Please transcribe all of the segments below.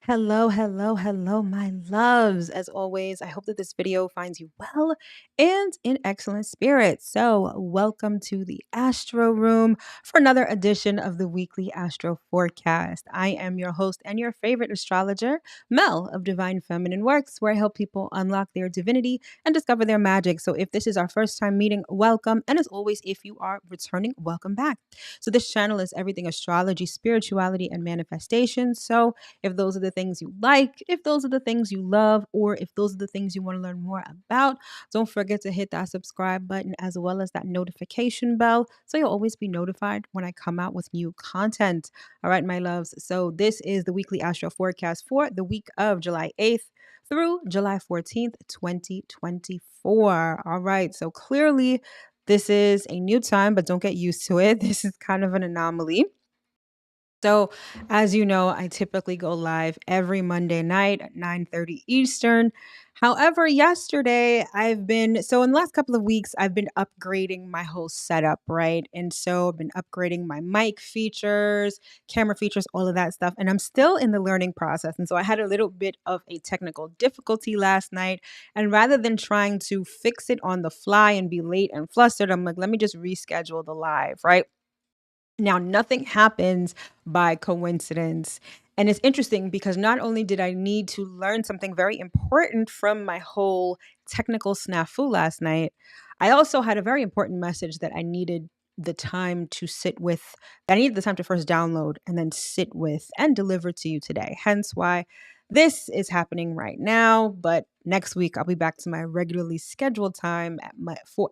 Hello, hello, hello, my loves. As always, I hope that this video finds you well and in excellent spirits. So, welcome to the Astro Room for another edition of the weekly Astro Forecast. I am your host and your favorite astrologer, Mel of Divine Feminine Works, where I help people unlock their divinity and discover their magic. So, if this is our first time meeting, welcome. And as always, if you are returning, welcome back. So, this channel is everything astrology, spirituality, and manifestation. So, if those are the things you like, if those are the things you love, or if those are the things you want to learn more about, don't forget to hit that subscribe button as well as that notification bell so you'll always be notified when I come out with new content. All right, my loves. So, this is the weekly astro forecast for the week of July 8th through July 14th, 2024. All right, so clearly this is a new time, but don't get used to it. This is kind of an anomaly. So, as you know, I typically go live every Monday night at 9:30 Eastern. However, yesterday in the last couple of weeks, I've been upgrading my whole setup, right? And so I've been upgrading my mic features, camera features, all of that stuff. And I'm still in the learning process. And so I had a little bit of a technical difficulty last night. And rather than trying to fix it on the fly and be late and flustered, I'm like, let me just reschedule the live, right? Now, nothing happens by coincidence. And it's interesting because not only did I need to learn something very important from my whole technical snafu last night, I also had a very important message that I needed the time to sit with, that I needed the time to first download and then sit with and deliver to you today. Hence why this is happening right now. But next week, I'll be back to my regularly scheduled time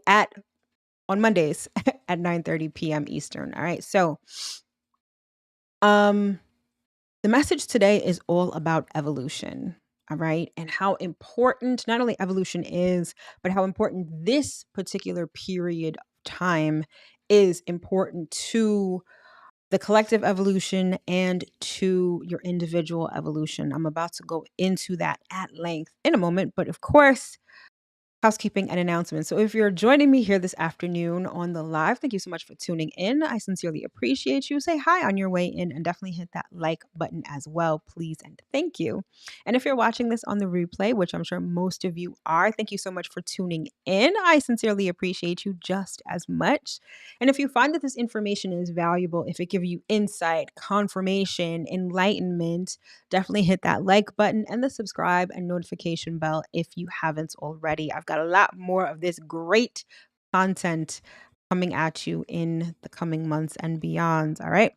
at on Mondays at 9:30 p.m. Eastern. All right. So, um the message today is all about evolution. All right. And how important not only evolution is, but how important this particular period of time is important to the collective evolution and to your individual evolution. I'm about to go into that at length in a moment. But of course, housekeeping and announcements. So, if you're joining me here this afternoon on the live, thank you so much for tuning in. I sincerely appreciate you. Say hi on your way in and definitely hit that like button as well, please. And thank you. And if you're watching this on the replay, which I'm sure most of you are, thank you so much for tuning in. I sincerely appreciate you just as much. And if you find that this information is valuable, if it gives you insight, confirmation, enlightenment, definitely hit that like button and the subscribe and notification bell if you haven't already. I've got a lot more of this great content coming at you in the coming months and beyond. All right.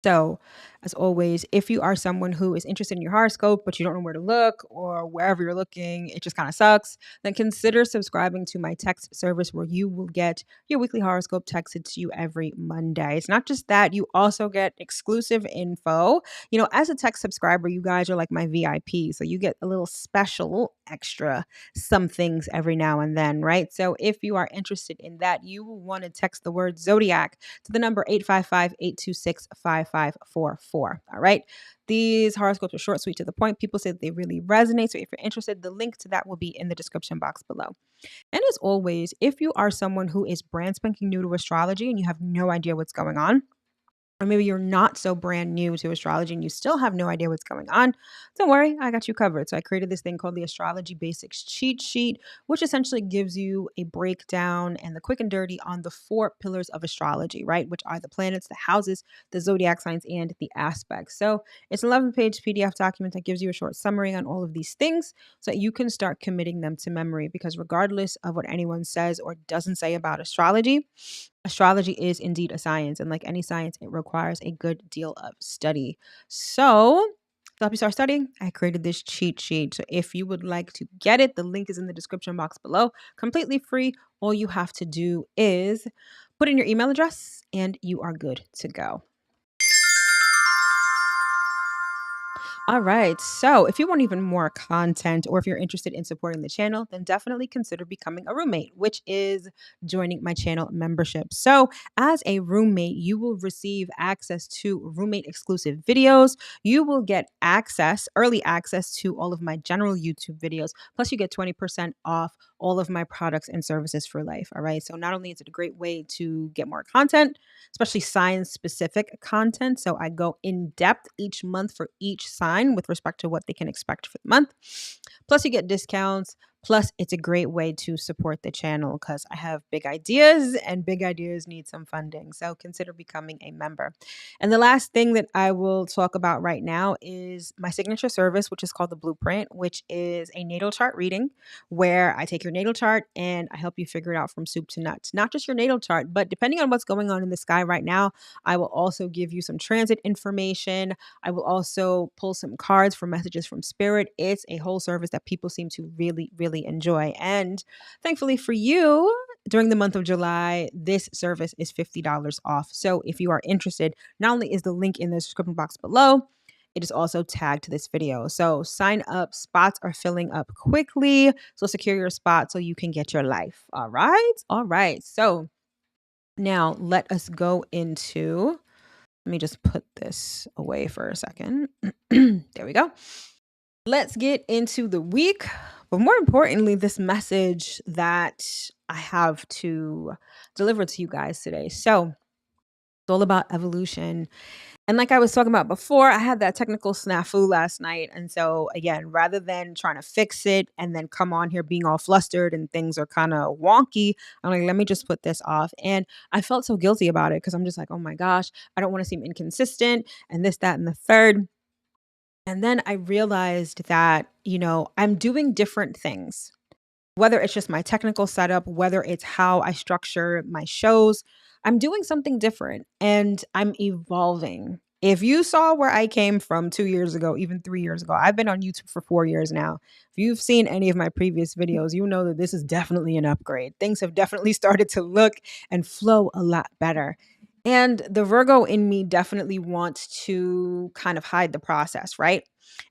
So, as always, if you are someone who is interested in your horoscope, but you don't know where to look or wherever you're looking, it just kind of sucks, then consider subscribing to my text service where you will get your weekly horoscope texted to you every Monday. It's not just that, you also get exclusive info. You know, as a text subscriber, you guys are like my VIP. So, you get a little special extra some things every now and then, right? So, if you are interested in that, you will want to text the word zodiac to the number 855-826-5544. All right. These horoscopes are short, sweet, to the point. People say that they really resonate. So if you're interested, the link to that will be in the description box below. And as always, if you are someone who is brand spanking new to astrology and you have no idea what's going on, or maybe you're not so brand new to astrology and you still have no idea what's going on, don't worry, I got you covered. So I created this thing called the Astrology Basics Cheat Sheet, which essentially gives you a breakdown and the quick and dirty on the 4 pillars of astrology, right? Which are the planets, the houses, the zodiac signs, and the aspects. So it's an 11-page PDF document that gives you a short summary on all of these things so that you can start committing them to memory. Because regardless of what anyone says or doesn't say about astrology is indeed a science, and like any science, it requires a good deal of study. So, to help you start studying, I created this cheat sheet. So, if you would like to get it, the link is in the description box below. Completely free. All you have to do is put in your email address, and you are good to go. All right. So, if you want even more content or if you're interested in supporting the channel, then definitely consider becoming a roommate, which is joining my channel membership. So, as a roommate, you will receive access to roommate exclusive videos. You will get early access to all of my general YouTube videos. Plus, you get 20% off all of my products and services for life. All right. So, not only is it a great way to get more content, especially science specific content. So I go in depth each month for each sign with respect to what they can expect for the month. Plus, you get discounts. Plus, it's a great way to support the channel because I have big ideas and big ideas need some funding. So consider becoming a member. And the last thing that I will talk about right now is my signature service, which is called the Blueprint, which is a natal chart reading where I take your natal chart and I help you figure it out from soup to nuts. Not just your natal chart, but depending on what's going on in the sky right now, I will also give you some transit information. I will also pull some cards for messages from spirit. It's a whole service that people seem to really, really enjoy. And thankfully for you, during the month of July, this service is $50 off. So if you are interested, not only is the link in the description box below, it is also tagged to this video. So sign up. Spots are filling up quickly. So secure your spot so you can get your life. All right. All right. So now let us go into, let me just put this away for a second. There we go. Let's get into the week. But more importantly, this message that I have to deliver to you guys today. So it's all about evolution. And like I was talking about before, I had that technical snafu last night. And so, again, rather than trying to fix it and then come on here being all flustered and things are kind of wonky, I'm like, let me just put this off. And I felt so guilty about it because I'm just like, oh my gosh, I don't want to seem inconsistent and this, that, and the third. And then I realized that, I'm doing different things, whether it's just my technical setup, whether it's how I structure my shows, I'm doing something different and I'm evolving. If you saw where I came from 2 years ago, even 3 years ago, I've been on YouTube for 4 years now. If you've seen any of my previous videos, you know that this is definitely an upgrade. Things have definitely started to look and flow a lot better. And the Virgo in me definitely wants to kind of hide the process, right?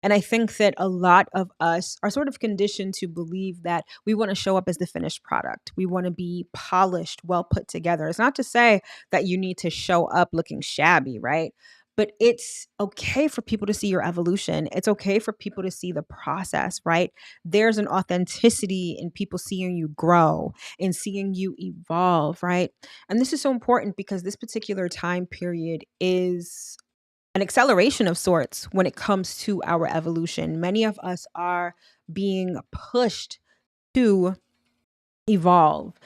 And I think that a lot of us are sort of conditioned to believe that we want to show up as the finished product. We want to be polished, well put together. It's not to say that you need to show up looking shabby, right? But it's okay for people to see your evolution. It's okay for people to see the process, right? There's an authenticity in people seeing you grow and seeing you evolve, right? And this is so important because this particular time period is an acceleration of sorts when it comes to our evolution. Many of us are being pushed to evolve.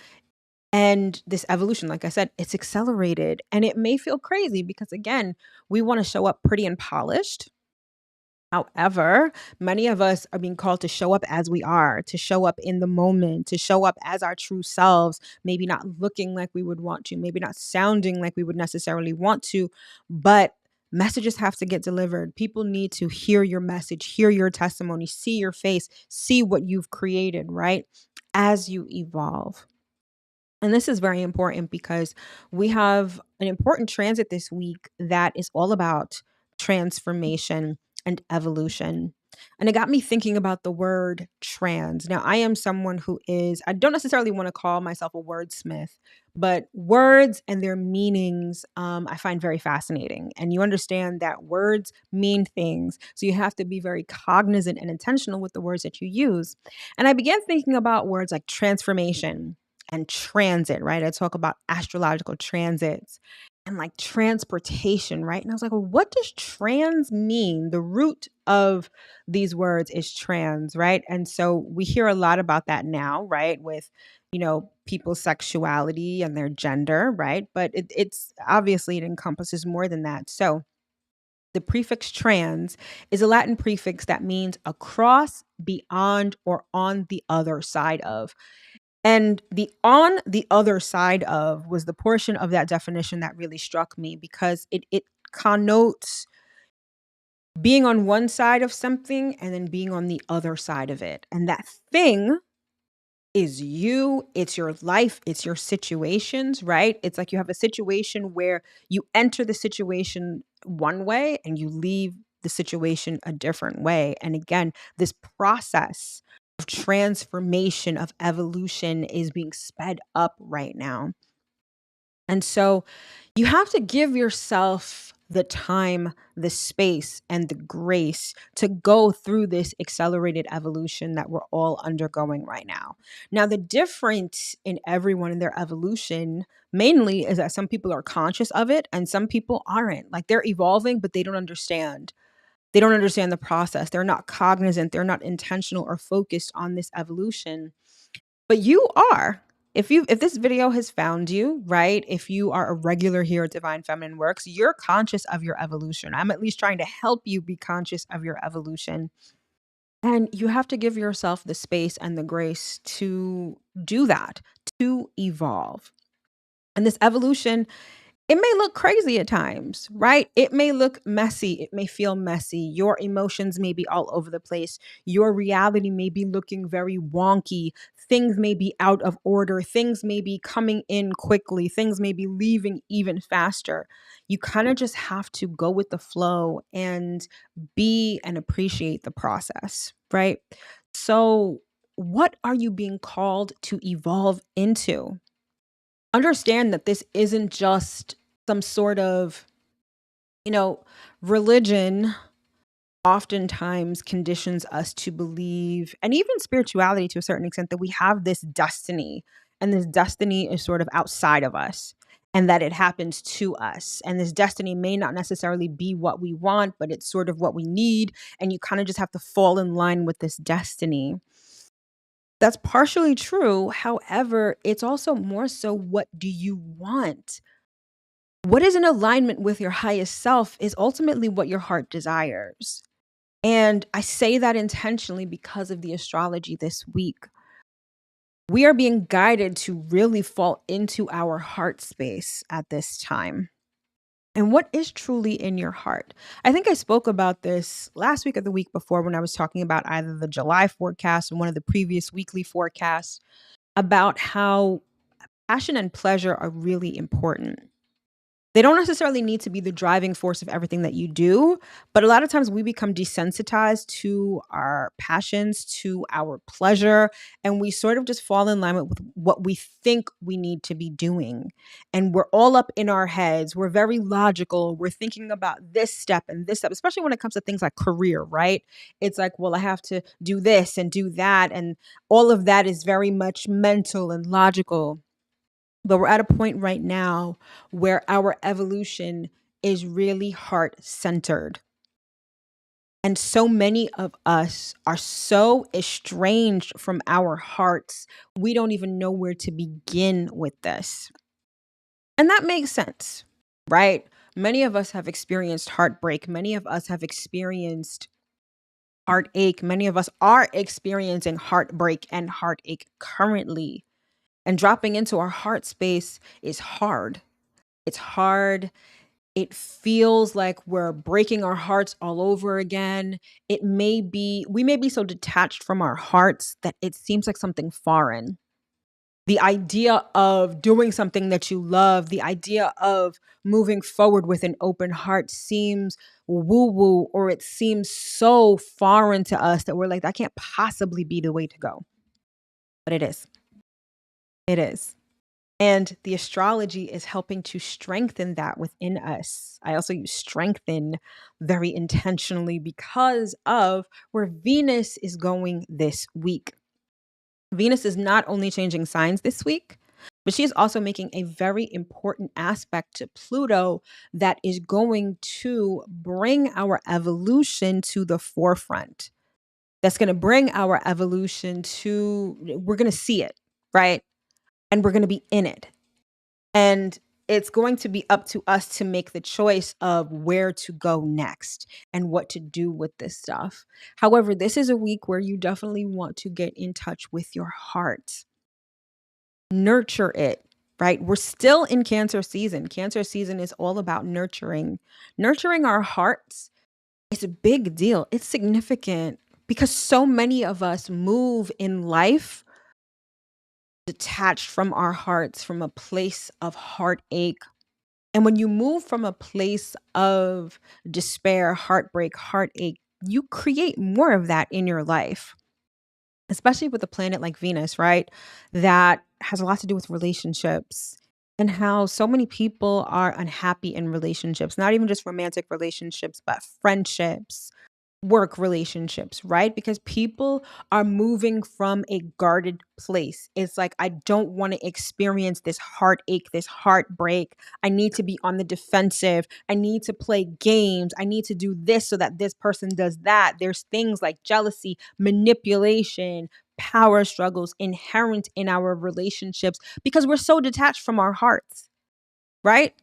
And this evolution, like I said, it's accelerated and it may feel crazy because, again, we want to show up pretty and polished. However, many of us are being called to show up as we are, to show up in the moment, to show up as our true selves, maybe not looking like we would want to, maybe not sounding like we would necessarily want to, but messages have to get delivered. People need to hear your message, hear your testimony, see your face, see what you've created, right? As you evolve. And this is very important because we have an important transit this week that is all about transformation and evolution. And it got me thinking about the word trans. Now, I am someone I don't necessarily want to call myself a wordsmith, but words and their meanings I find very fascinating. And you understand that words mean things. So you have to be very cognizant and intentional with the words that you use. And I began thinking about words like transformation and transit, right? I talk about astrological transits and like transportation, right? And I was like, well, what does trans mean? The root of these words is trans, right? And so we hear a lot about that now, right? With, people's sexuality and their gender, right? But it's obviously it encompasses more than that. So the prefix trans is a Latin prefix that means across, beyond, or on the other side of. And the on the other side of was the portion of that definition that really struck me because it connotes being on one side of something and then being on the other side of it. And that thing is you, it's your life, it's your situations, right? It's like you have a situation where you enter the situation one way and you leave the situation a different way. And again, this process of transformation, of evolution is being sped up right now. And so you have to give yourself the time, the space, and the grace to go through this accelerated evolution that we're all undergoing right now. Now, the difference in everyone in their evolution mainly is that some people are conscious of it and some people aren't. Like they're evolving, but they don't understand. They don't understand the process. They're not cognizant. They're not intentional or focused on this evolution. But you are. If this video has found you, right? If you are a regular here at Divine Feminine Works, you're conscious of your evolution. I'm at least trying to help you be conscious of your evolution. And you have to give yourself the space and the grace to do that, to evolve. And this evolution, it may look crazy at times, right? It may look messy. It may feel messy. Your emotions may be all over the place. Your reality may be looking very wonky. Things may be out of order. Things may be coming in quickly. Things may be leaving even faster. You kind of just have to go with the flow and be and appreciate the process, right? So, what are you being called to evolve into? Understand that this isn't just some sort of, you know, religion oftentimes conditions us to believe, and even spirituality to a certain extent, that we have this destiny, and this destiny is sort of outside of us, and that it happens to us. And this destiny may not necessarily be what we want, but it's sort of what we need. And you kind of just have to fall in line with this destiny. That's partially true. However, it's also more so, what do you want? What is in alignment with your highest self is ultimately what your heart desires. And I say that intentionally because of the astrology this week. We are being guided to really fall into our heart space at this time. And what is truly in your heart? I think I spoke about this last week or the week before when I was talking about either the July forecast or one of the previous weekly forecasts, about how passion and pleasure are really important. They don't necessarily need to be the driving force of everything that you do, but a lot of times we become desensitized to our passions, to our pleasure, and we sort of just fall in line with what we think we need to be doing. And we're all up in our heads. We're very logical. We're thinking about this step and this step, especially when it comes to things like career, right? It's like, well, I have to do this and do that. And all of that is very much mental and logical. But we're at a point right now where our evolution is really heart centered. And so many of us are so estranged from our hearts, we don't even know where to begin with this. And that makes sense, right? Many of us have experienced heartbreak. Many of us have experienced heartache. Many of us are experiencing heartbreak and heartache currently. And dropping into our heart space is hard. It's hard. It feels like we're breaking our hearts all over again. We may be so detached from our hearts that it seems like something foreign. The idea of doing something that you love, the idea of moving forward with an open heart seems woo woo, or it seems so foreign to us that we're like, that can't possibly be the way to go. But it is. It is. And the astrology is helping to strengthen that within us. I also use strengthen very intentionally because of where Venus is going this week. Venus is not only changing signs this week, but she is also making a very important aspect to Pluto that is going to bring our evolution to the forefront. That's going to bring our evolution we're going to see it, right? And we're going to be in it. And it's going to be up to us to make the choice of where to go next and what to do with this stuff. However, this is a week where you definitely want to get in touch with your heart. Nurture it, right? We're still in Cancer season. Cancer season is all about nurturing. Nurturing our hearts is a big deal. It's significant because so many of us move in life detached from our hearts, from a place of heartache, And when you move from a place of despair, heartbreak, heartache, you create more of that in your life, especially with a planet like Venus, right? That has a lot to do with relationships and how so many people are unhappy in relationships, not even just romantic relationships, but friendships, work relationships, right? Because people are moving from a guarded place. It's like, I don't want to experience this heartache, this heartbreak. I need to be on the defensive. I need to play games. I need to do this so that this person does that. There's things like jealousy, manipulation, power struggles inherent in our relationships because we're so detached from our hearts, right?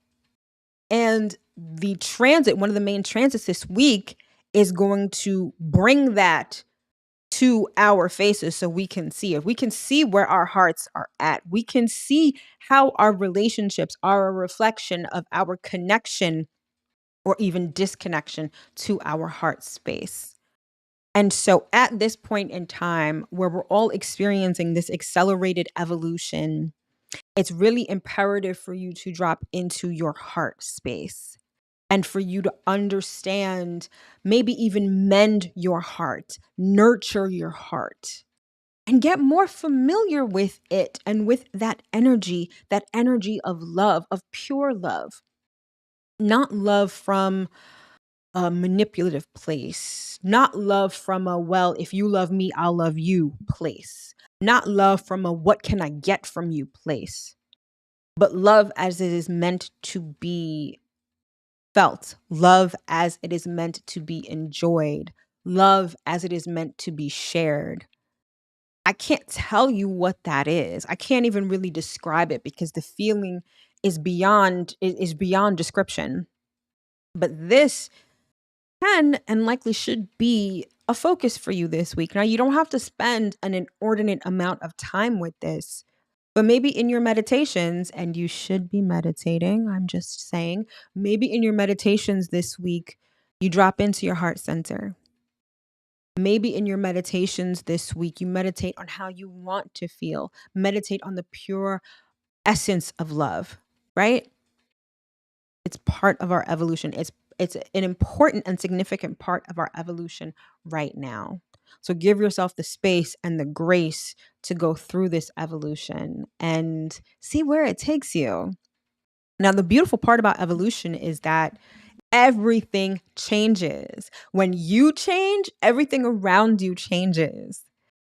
And the transit, one of the main transits this week, is going to bring that to our faces so we can see it. We can see where our hearts are at. We can see how our relationships are a reflection of our connection or even disconnection to our heart space. And so at this point in time where we're all experiencing this accelerated evolution, it's really imperative for you to drop into your heart space and for you to understand, maybe even mend your heart, nurture your heart, and get more familiar with it and with that energy of love, of pure love, not love from a manipulative place, not love from a, well, if you love me, I'll love you place, not love from a, what can I get from you place, but love as it is meant to be felt, love as it is meant to be enjoyed, love as it is meant to be shared. I can't tell you what that is. I can't even really describe it because the feeling is beyond description. But this can and likely should be a focus for you this week. Now, you don't have to spend an inordinate amount of time with this, but maybe in your meditations, and you should be meditating, I'm just saying, maybe in your meditations this week, you drop into your heart center. Maybe in your meditations this week, you meditate on how you want to feel, meditate on the pure essence of love, right? It's part of our evolution. It's an important and significant part of our evolution right now. So give yourself the space and the grace to go through this evolution and see where it takes you. Now, the beautiful part about evolution is that everything changes. When you change, everything around you changes.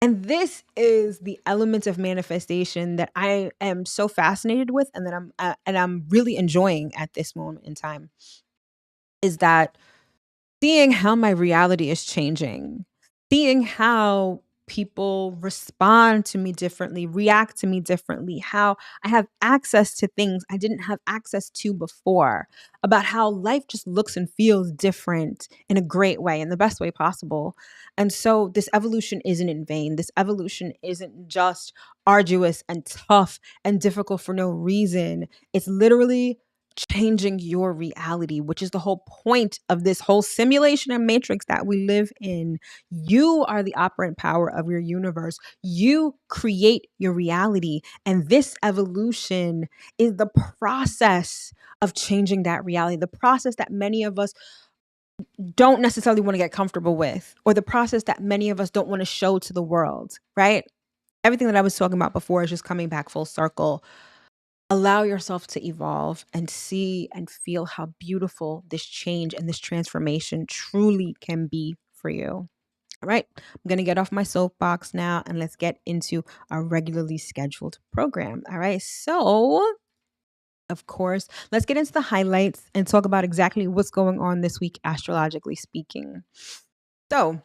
And this is the element of manifestation that I am so fascinated with and I'm really enjoying at this moment in time, is that seeing how my reality is changing, seeing how people respond to me differently, react to me differently, how I have access to things I didn't have access to before, about how life just looks and feels different in a great way, in the best way possible. And so this evolution isn't in vain. This evolution isn't just arduous and tough and difficult for no reason. It's literally changing your reality, which is the whole point of this whole simulation and matrix that we live in. You are the operant power of your universe. You create your reality. And this evolution is the process of changing that reality, the process that many of us don't necessarily want to get comfortable with, or the process that many of us don't want to show to the world, right? Everything that I was talking about before is just coming back full circle. Allow yourself to evolve and see and feel how beautiful this change and this transformation truly can be for you. All right, I'm going to get off my soapbox now and let's get into our regularly scheduled program. All right, so of course, let's get into the highlights and talk about exactly what's going on this week, astrologically speaking. So,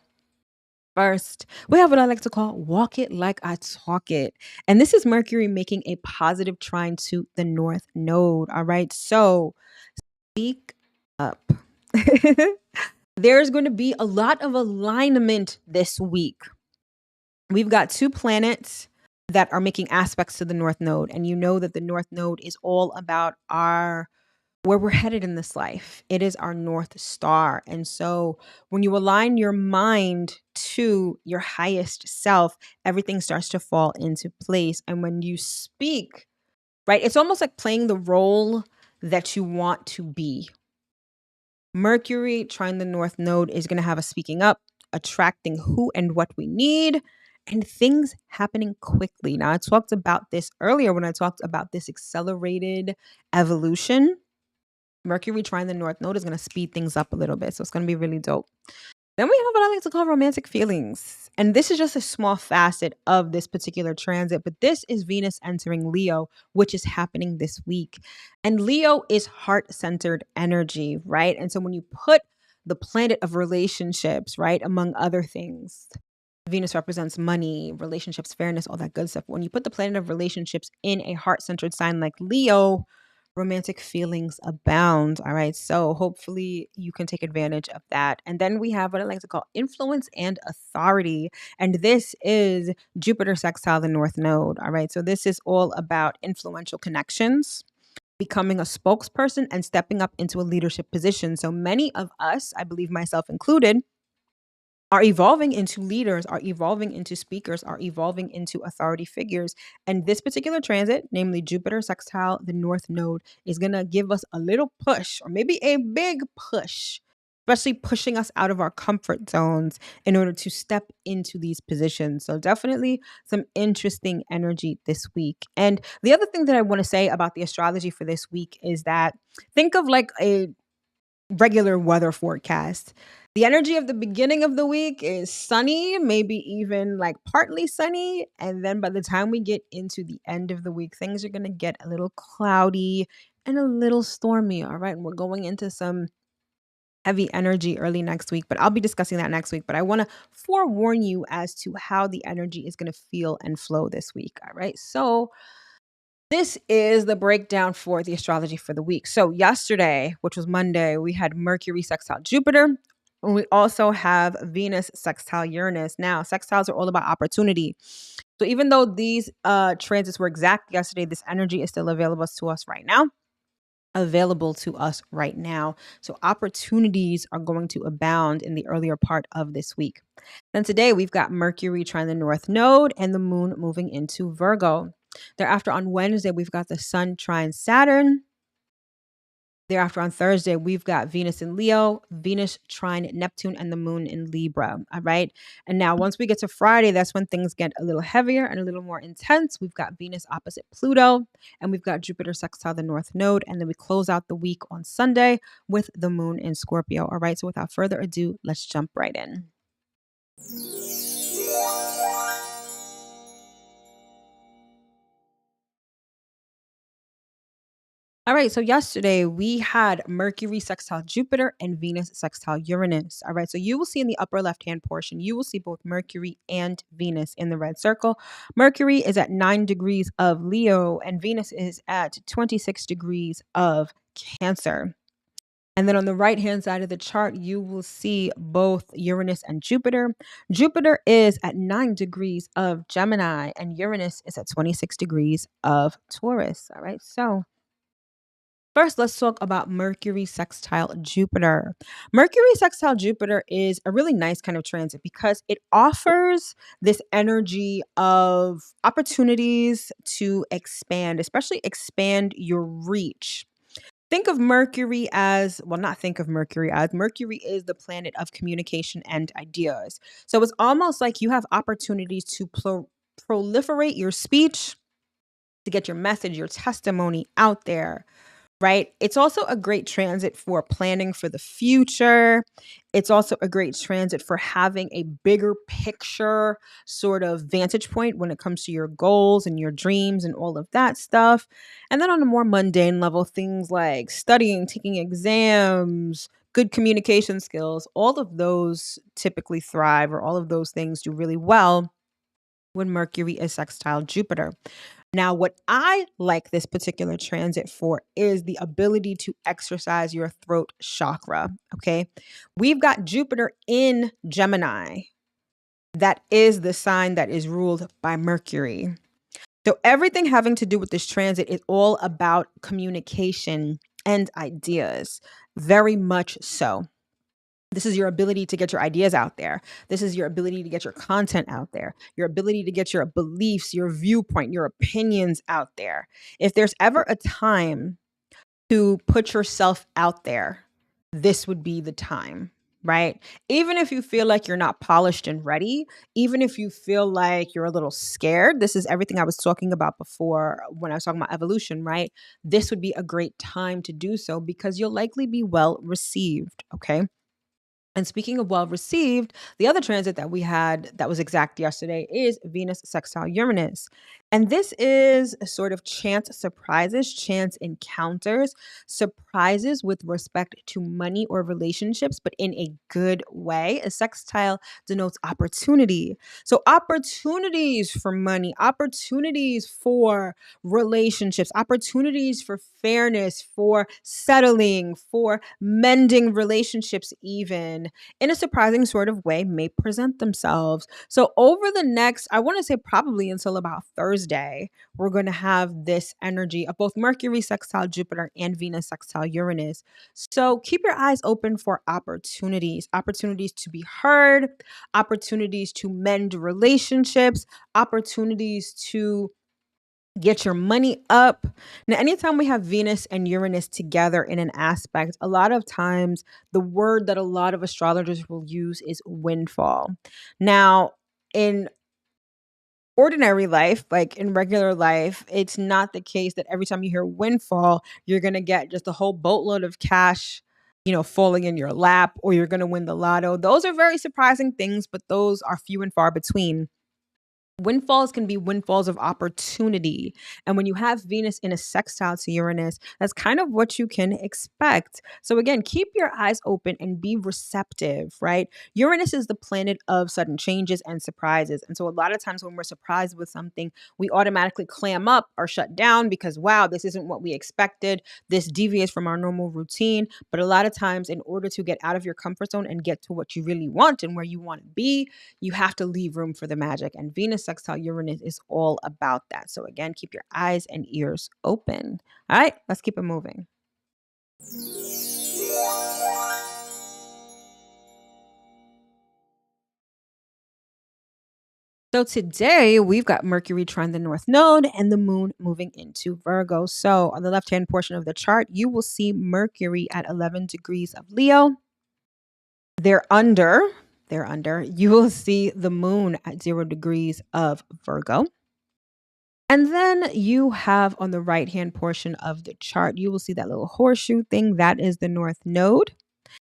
first, we have what I like to call walk it like I talk it. And this is Mercury making a positive trine to the North Node. All right. So speak up. There's going to be a lot of alignment this week. We've got two planets that are making aspects to the North Node. And you know that the North Node is all about our where we're headed in this life. It is our North Star. And so when you align your mind to your highest self, everything starts to fall into place. And when you speak, right, it's almost like playing the role that you want to be. Mercury trine the North Node is going to have us speaking up, attracting who and what we need, and things happening quickly. Now, I talked about this earlier when I talked about this accelerated evolution. Mercury trine the North Node is going to speed things up a little bit. So it's going to be really dope. Then we have what I like to call romantic feelings. And this is just a small facet of this particular transit, but this is Venus entering Leo, which is happening this week. And Leo is heart centered energy, right? And so when you put the planet of relationships, right, among other things, Venus represents money, relationships, fairness, all that good stuff. When you put the planet of relationships in a heart centered sign like Leo, romantic feelings abound. All right. So hopefully you can take advantage of that. And then we have what I like to call influence and authority. And this is Jupiter sextile the North Node. All right. So this is all about influential connections, becoming a spokesperson, and stepping up into a leadership position. So many of us, I believe myself included, are evolving into leaders, are evolving into speakers, are evolving into authority figures. And this particular transit, namely Jupiter sextile the North Node, is going to give us a little push, or maybe a big push, especially pushing us out of our comfort zones in order to step into these positions. So definitely some interesting energy this week. And the other thing that I want to say about the astrology for this week is that think of like a regular weather forecast. The energy of the beginning of the week is sunny, maybe even like partly sunny. And then by the time we get into the end of the week, things are going to get a little cloudy and a little stormy. All right. And we're going into some heavy energy early next week, but I'll be discussing that next week. But I want to forewarn you as to how the energy is going to feel and flow this week. All right. So, this is the breakdown for the astrology for the week. So yesterday, which was Monday, we had Mercury sextile Jupiter. And we also have Venus sextile Uranus. Now, sextiles are all about opportunity. So even though these transits were exact yesterday, this energy is still available to us right now. So opportunities are going to abound in the earlier part of this week. Then today we've got Mercury trine the North Node and the moon moving into Virgo. Thereafter on Wednesday, we've got the sun trine Saturn. Thereafter on Thursday, we've got Venus in Leo, Venus trine Neptune, and the moon in Libra. All right. And now once we get to Friday, that's when things get a little heavier and a little more intense. We've got Venus opposite Pluto, and we've got Jupiter sextile the North Node. And then we close out the week on Sunday with the moon in Scorpio. All right. So without further ado, let's jump right in. All right, so yesterday we had Mercury sextile Jupiter and Venus sextile Uranus. All right, so you will see in the upper left-hand portion, you will see both Mercury and Venus in the red circle. Mercury is at 9 degrees of Leo and Venus is at 26 degrees of Cancer. And then on the right-hand side of the chart, you will see both Uranus and Jupiter. Jupiter is at 9 degrees of Gemini and Uranus is at 26 degrees of Taurus. All right, so first, let's talk about Mercury sextile Jupiter. Mercury sextile Jupiter is a really nice kind of transit because it offers this energy of opportunities to expand, especially expand your reach. Think of Mercury as, well, not think of Mercury as, Mercury is the planet of communication and ideas. So it's almost like you have opportunities to proliferate your speech, to get your message, your testimony out there, right? It's also a great transit for planning for the future. It's also a great transit for having a bigger picture sort of vantage point when it comes to your goals and your dreams and all of that stuff. And then on a more mundane level, things like studying, taking exams, good communication skills, all of those typically thrive, or all of those things do really well when Mercury is sextile Jupiter. Now, what I like this particular transit for is the ability to exercise your throat chakra. Okay. We've got Jupiter in Gemini. That is the sign that is ruled by Mercury. So everything having to do with this transit is all about communication and ideas. Very much so. This is your ability to get your ideas out there. This is your ability to get your content out there, your ability to get your beliefs, your viewpoint, your opinions out there. If there's ever a time to put yourself out there, this would be the time, right? Even if you feel like you're not polished and ready, even if you feel like you're a little scared, this is everything I was talking about before when I was talking about evolution, right? This would be a great time to do so because you'll likely be well received, okay? And speaking of well received, the other transit that we had that was exact yesterday is Venus sextile Uranus. And this is a sort of chance surprises, chance encounters, surprises with respect to money or relationships, but in a good way. A sextile denotes opportunity. So, opportunities for money, opportunities for relationships, opportunities for fairness, for settling, for mending relationships, even in a surprising sort of way, may present themselves. So, over the next, I want to say probably until about Thursday, we're going to have this energy of both Mercury sextile Jupiter and Venus sextile Uranus. So, keep your eyes open for opportunities, opportunities to be heard, opportunities to mend relationships, opportunities to get your money up. Now, anytime we have Venus and Uranus together in an aspect, a lot of times the word that a lot of astrologers will use is windfall. Now, in ordinary life, like in regular life, it's not the case that every time you hear windfall, you're going to get just a whole boatload of cash, falling in your lap, or you're going to win the lotto. Those are very surprising things, but those are few and far between. Windfalls can be windfalls of opportunity. And when you have Venus in a sextile to Uranus, that's kind of what you can expect. So, again, keep your eyes open and be receptive, right? Uranus is the planet of sudden changes and surprises. And so, a lot of times when we're surprised with something, we automatically clam up or shut down because, wow, this isn't what we expected. This deviates from our normal routine. But a lot of times, in order to get out of your comfort zone and get to what you really want and where you want to be, you have to leave room for the magic. And Venus sextile Uranus is all about that. So, again, keep your eyes and ears open. All right, let's keep it moving. So today we've got Mercury trying the North Node and the Moon moving into Virgo. So on the left-hand portion of the chart, you will see Mercury at 11 degrees of Leo. They're under, you will see the Moon at 0 degrees of Virgo. And then you have on the right-hand portion of the chart, you will see that little horseshoe thing. That is the North Node,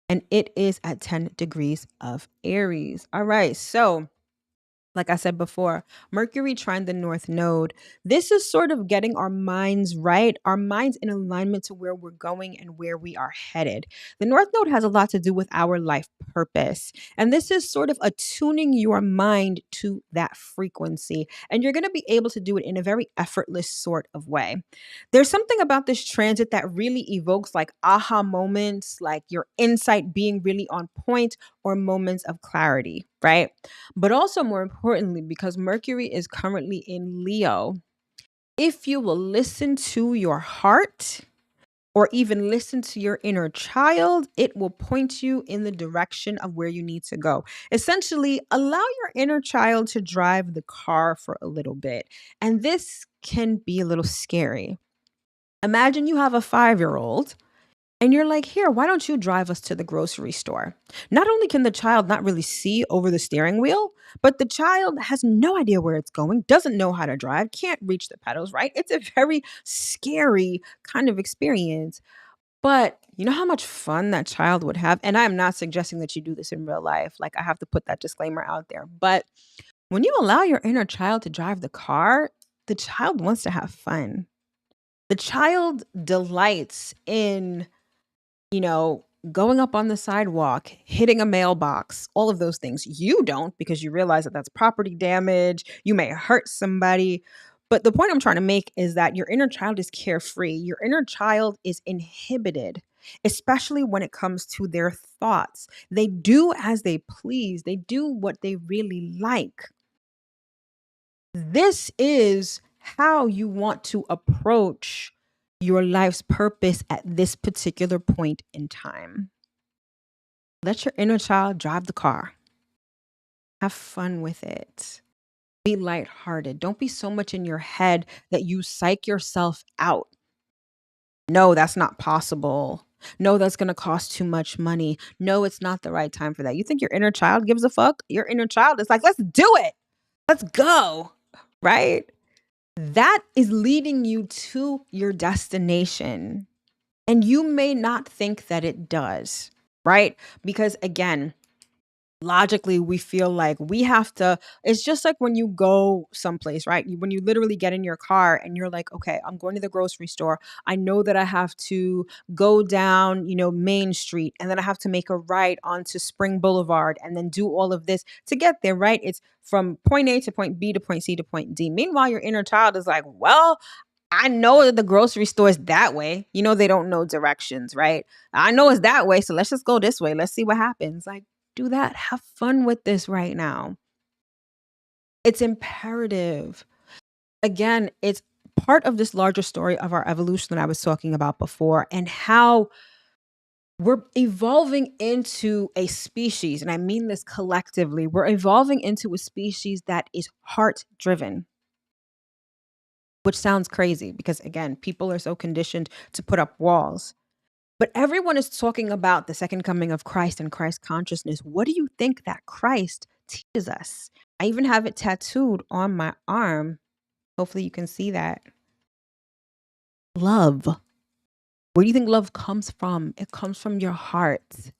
and it is at 10 degrees of Aries. All right, so like I said before, Mercury trine the North Node. This is sort of getting our minds right, our minds in alignment to where we're going and where we are headed. The North Node has a lot to do with our life purpose. And this is sort of attuning your mind to that frequency. And you're going to be able to do it in a very effortless sort of way. There's something about this transit that really evokes like aha moments, like your insight being really on point, or moments of clarity, right? But also, more importantly, because Mercury is currently in Leo, if you will listen to your heart or even listen to your inner child, it will point you in the direction of where you need to go. Essentially, allow your inner child to drive the car for a little bit. And this can be a little scary. Imagine you have a 5-year-old and you're like, here, why don't you drive us to the grocery store? Not only can the child not really see over the steering wheel, but the child has no idea where it's going, doesn't know how to drive, can't reach the pedals, right? It's a very scary kind of experience. But you know how much fun that child would have? And I'm not suggesting that you do this in real life. Like, I have to put that disclaimer out there. But when you allow your inner child to drive the car, the child wants to have fun. The child delights in going up on the sidewalk, hitting a mailbox, all of those things. You don't because you realize that that's property damage. You may hurt somebody. But the point I'm trying to make is that your inner child is carefree. Your inner child is inhibited, especially when it comes to their thoughts. They do as they please, they do what they really like. This is how you want to approach your life's purpose at this particular point in time. Let your inner child drive the car. Have fun with it. Be lighthearted. Don't be so much in your head that you psych yourself out. No, that's not possible. No, that's going to cost too much money. No, it's not the right time for that. You think your inner child gives a fuck? Your inner child is like, let's do it. Let's go. Right? That is leading you to your destination. And you may not think that it does. Right? Because again, logically we feel like we have to, it's just like when you go someplace, right? When you literally get in your car and you're like, okay, I'm going to the grocery store. I know that I have to go down, Main Street, and then I have to make a right onto Spring Boulevard and then do all of this to get there, right? It's from point A to point B to point C to point D. Meanwhile, your inner child is like, well, I know that the grocery store is that way. They don't know directions, right? I know it's that way. So let's just go this way. Let's see what happens. Like, do that. Have fun with this right now. It's imperative. Again, it's part of this larger story of our evolution that I was talking about before, and how we're evolving into a species. And I mean this collectively. We're evolving into a species that is heart driven, which sounds crazy because, again, people are so conditioned to put up walls. But everyone is talking about the second coming of Christ and Christ consciousness. What do you think that Christ teaches us? I even have it tattooed on my arm. Hopefully you can see that. Love. Where do you think love comes from? It comes from your heart.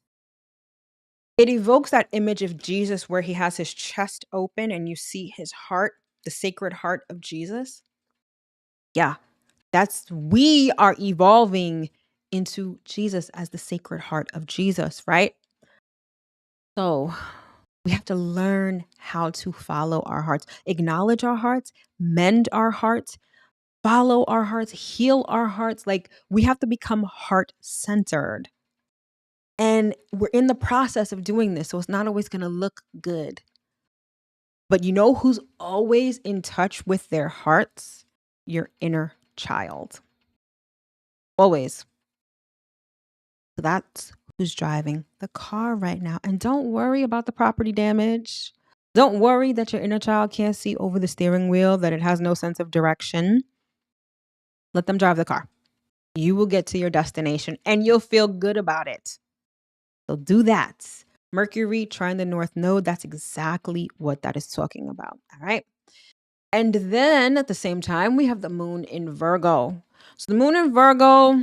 It evokes that image of Jesus where he has his chest open and you see his heart, the sacred heart of Jesus. Yeah, we are evolving into Jesus as the sacred heart of Jesus, right? So we have to learn how to follow our hearts, acknowledge our hearts, mend our hearts, follow our hearts, heal our hearts. Like, we have to become heart centered. And we're in the process of doing this. So it's not always going to look good. But you know who's always in touch with their hearts? Your inner child. Always. So that's who's driving the car right now. And don't worry about the property damage. Don't worry that your inner child can't see over the steering wheel, that it has no sense of direction. Let them drive the car. You will get to your destination and you'll feel good about it. So do that. Mercury trying the North Node, that's exactly what that is talking about. All right. And then at the same time, we have the moon in Virgo. So the moon in Virgo,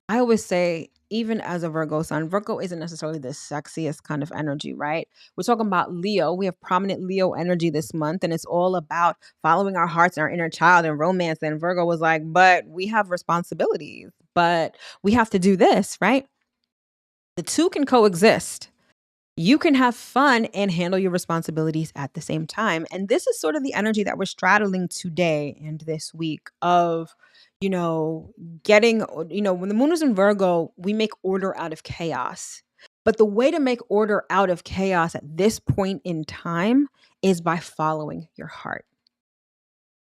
I always say, even as a Virgo sun, Virgo isn't necessarily the sexiest kind of energy, right? We're talking about Leo. We have prominent Leo energy this month, and it's all about following our hearts and our inner child and romance. And Virgo was like, but we have responsibilities, but we have to do this, right? The two can coexist. You can have fun and handle your responsibilities at the same time. And this is sort of the energy that we're straddling today and this week of, getting, when the moon is in Virgo, we make order out of chaos. But the way to make order out of chaos at this point in time is by following your heart,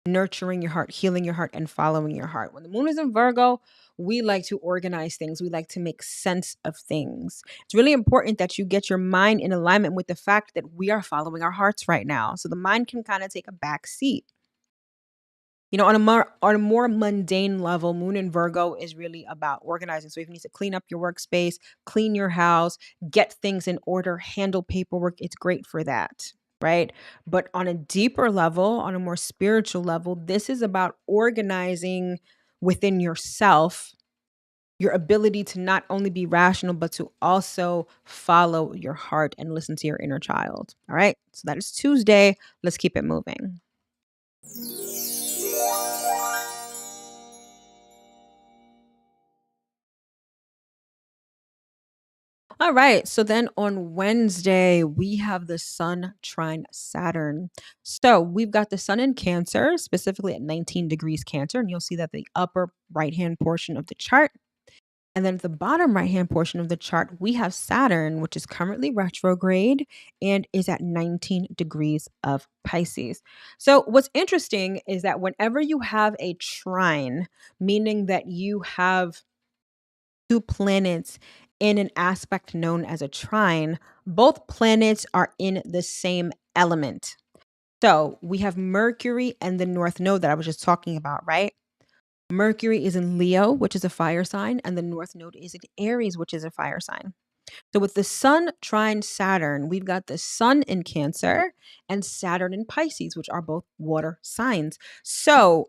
nurturing your heart, healing your heart, and following your heart. When the moon is in Virgo, we like to organize things. We like to make sense of things. It's really important that you get your mind in alignment with the fact that we are following our hearts right now. So the mind can kind of take a back seat. On a more mundane level, moon in Virgo is really about organizing. So if you need to clean up your workspace, clean your house, get things in order, handle paperwork, it's great for that, right? But on a deeper level, on a more spiritual level, this is about organizing within yourself, your ability to not only be rational, but to also follow your heart and listen to your inner child. All right. So that is Tuesday. Let's keep it moving. All right. So then on Wednesday, we have the sun trine Saturn. So we've got the sun in Cancer, specifically at 19 degrees Cancer. And you'll see that the upper right hand portion of the chart. And then at the bottom right hand portion of the chart, we have Saturn, which is currently retrograde and is at 19 degrees of Pisces. So what's interesting is that whenever you have a trine, meaning that you have two planets in an aspect known as a trine, both planets are in the same element. So we have Mercury and the North Node that I was just talking about, right? Mercury is in Leo, which is a fire sign, and the North Node is in Aries, which is a fire sign. So with the Sun trine Saturn, we've got the Sun in Cancer and Saturn in Pisces, which are both water signs. So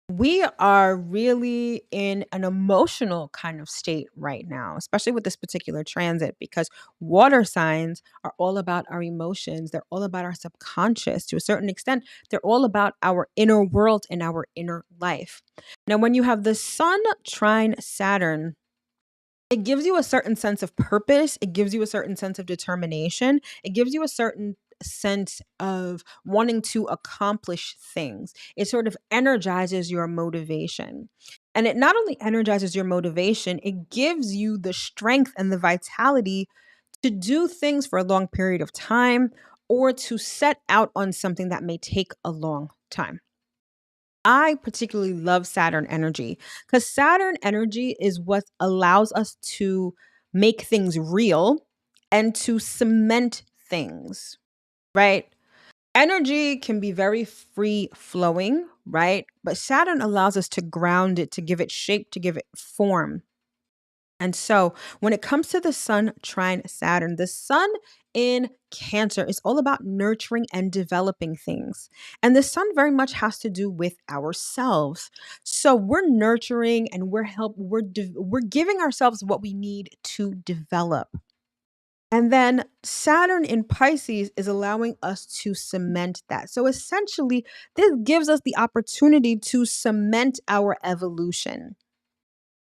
we are really in an emotional kind of state right now, especially with this particular transit, because water signs are all about our emotions. They're all about our subconscious. To a certain extent, they're all about our inner world and our inner life. Now, when you have the Sun trine Saturn, it gives you a certain sense of purpose. It gives you a certain sense of determination. It gives you a certain sense of wanting to accomplish things. It sort of energizes your motivation. And it not only energizes your motivation, it gives you the strength and the vitality to do things for a long period of time or to set out on something that may take a long time. I particularly love Saturn energy because Saturn energy is what allows us to make things real and to cement things, right? Energy can be very free flowing, right? But Saturn allows us to ground it, to give it shape, to give it form. And so when it comes to the Sun trine Saturn, the Sun in Cancer is all about nurturing and developing things. And the Sun very much has to do with ourselves. So we're nurturing and we're giving ourselves what we need to develop. And then Saturn in Pisces is allowing us to cement that. So essentially, this gives us the opportunity to cement our evolution.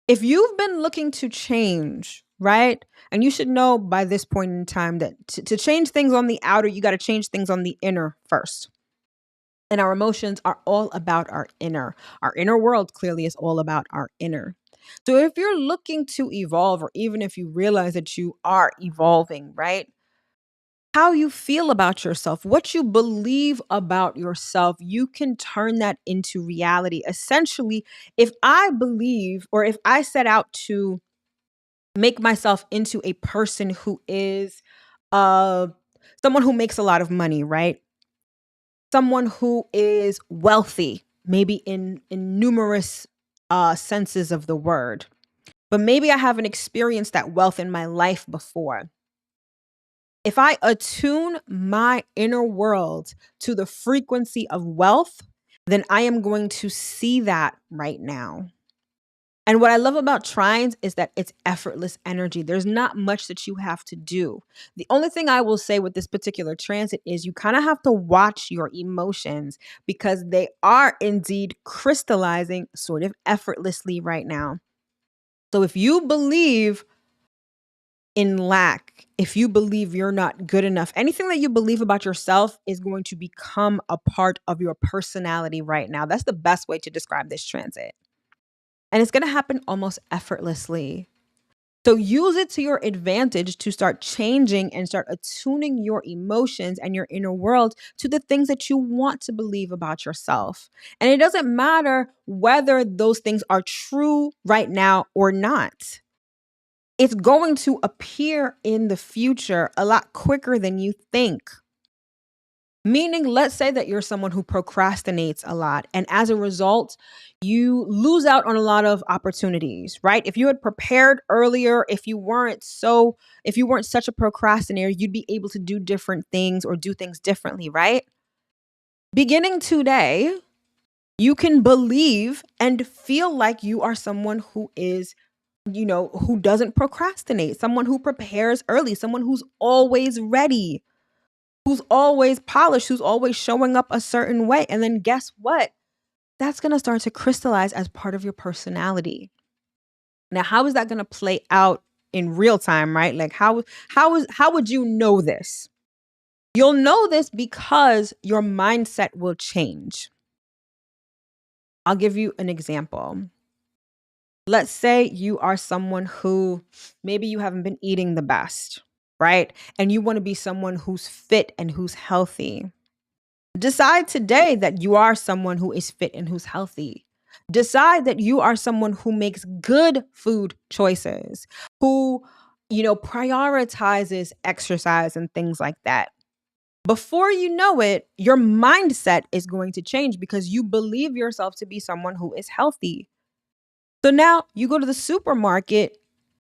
If you've been looking to change, right? And you should know by this point in time that to change things on the outer, you got to change things on the inner first. And our emotions are all about our inner. Our inner world clearly is all about our inner. So if you're looking to evolve, or even if you realize that you are evolving, right? How you feel about yourself, what you believe about yourself, you can turn that into reality. Essentially, if I believe or if I set out to make myself into a person who is uh someone who makes a lot of money, right? Someone who is wealthy, maybe in numerous senses of the word. But maybe I haven't experienced that wealth in my life before. If I attune my inner world to the frequency of wealth, then I am going to see that right now. And what I love about trines is that it's effortless energy. There's not much that you have to do. The only thing I will say with this particular transit is you kind of have to watch your emotions because they are indeed crystallizing sort of effortlessly right now. So if you believe in lack, if you believe you're not good enough, anything that you believe about yourself is going to become a part of your personality right now. That's the best way to describe this transit. And it's going to happen almost effortlessly. So use it to your advantage to start changing and start attuning your emotions and your inner world to the things that you want to believe about yourself. And it doesn't matter whether those things are true right now or not. It's going to appear in the future a lot quicker than you think. Meaning, let's say that you're someone who procrastinates a lot, and as a result, you lose out on a lot of opportunities, right? If you had prepared earlier, if you weren't such a procrastinator, you'd be able to do different things or do things differently, right? Beginning today, you can believe and feel like you are someone who is who doesn't procrastinate, someone who prepares early, someone who's always ready, who's always polished, who's always showing up a certain way. And then guess what? That's going to start to crystallize as part of your personality. Now, how is that going to play out in real time, right? Like how would you know this? You'll know this because your mindset will change. I'll give you an example. Let's say you are someone who maybe you haven't been eating the best, right? And you want to be someone who's fit and who's healthy. Decide today that you are someone who is fit and who's healthy. Decide that you are someone who makes good food choices, who, prioritizes exercise and things like that. Before you know it, your mindset is going to change because you believe yourself to be someone who is healthy. So now you go to the supermarket,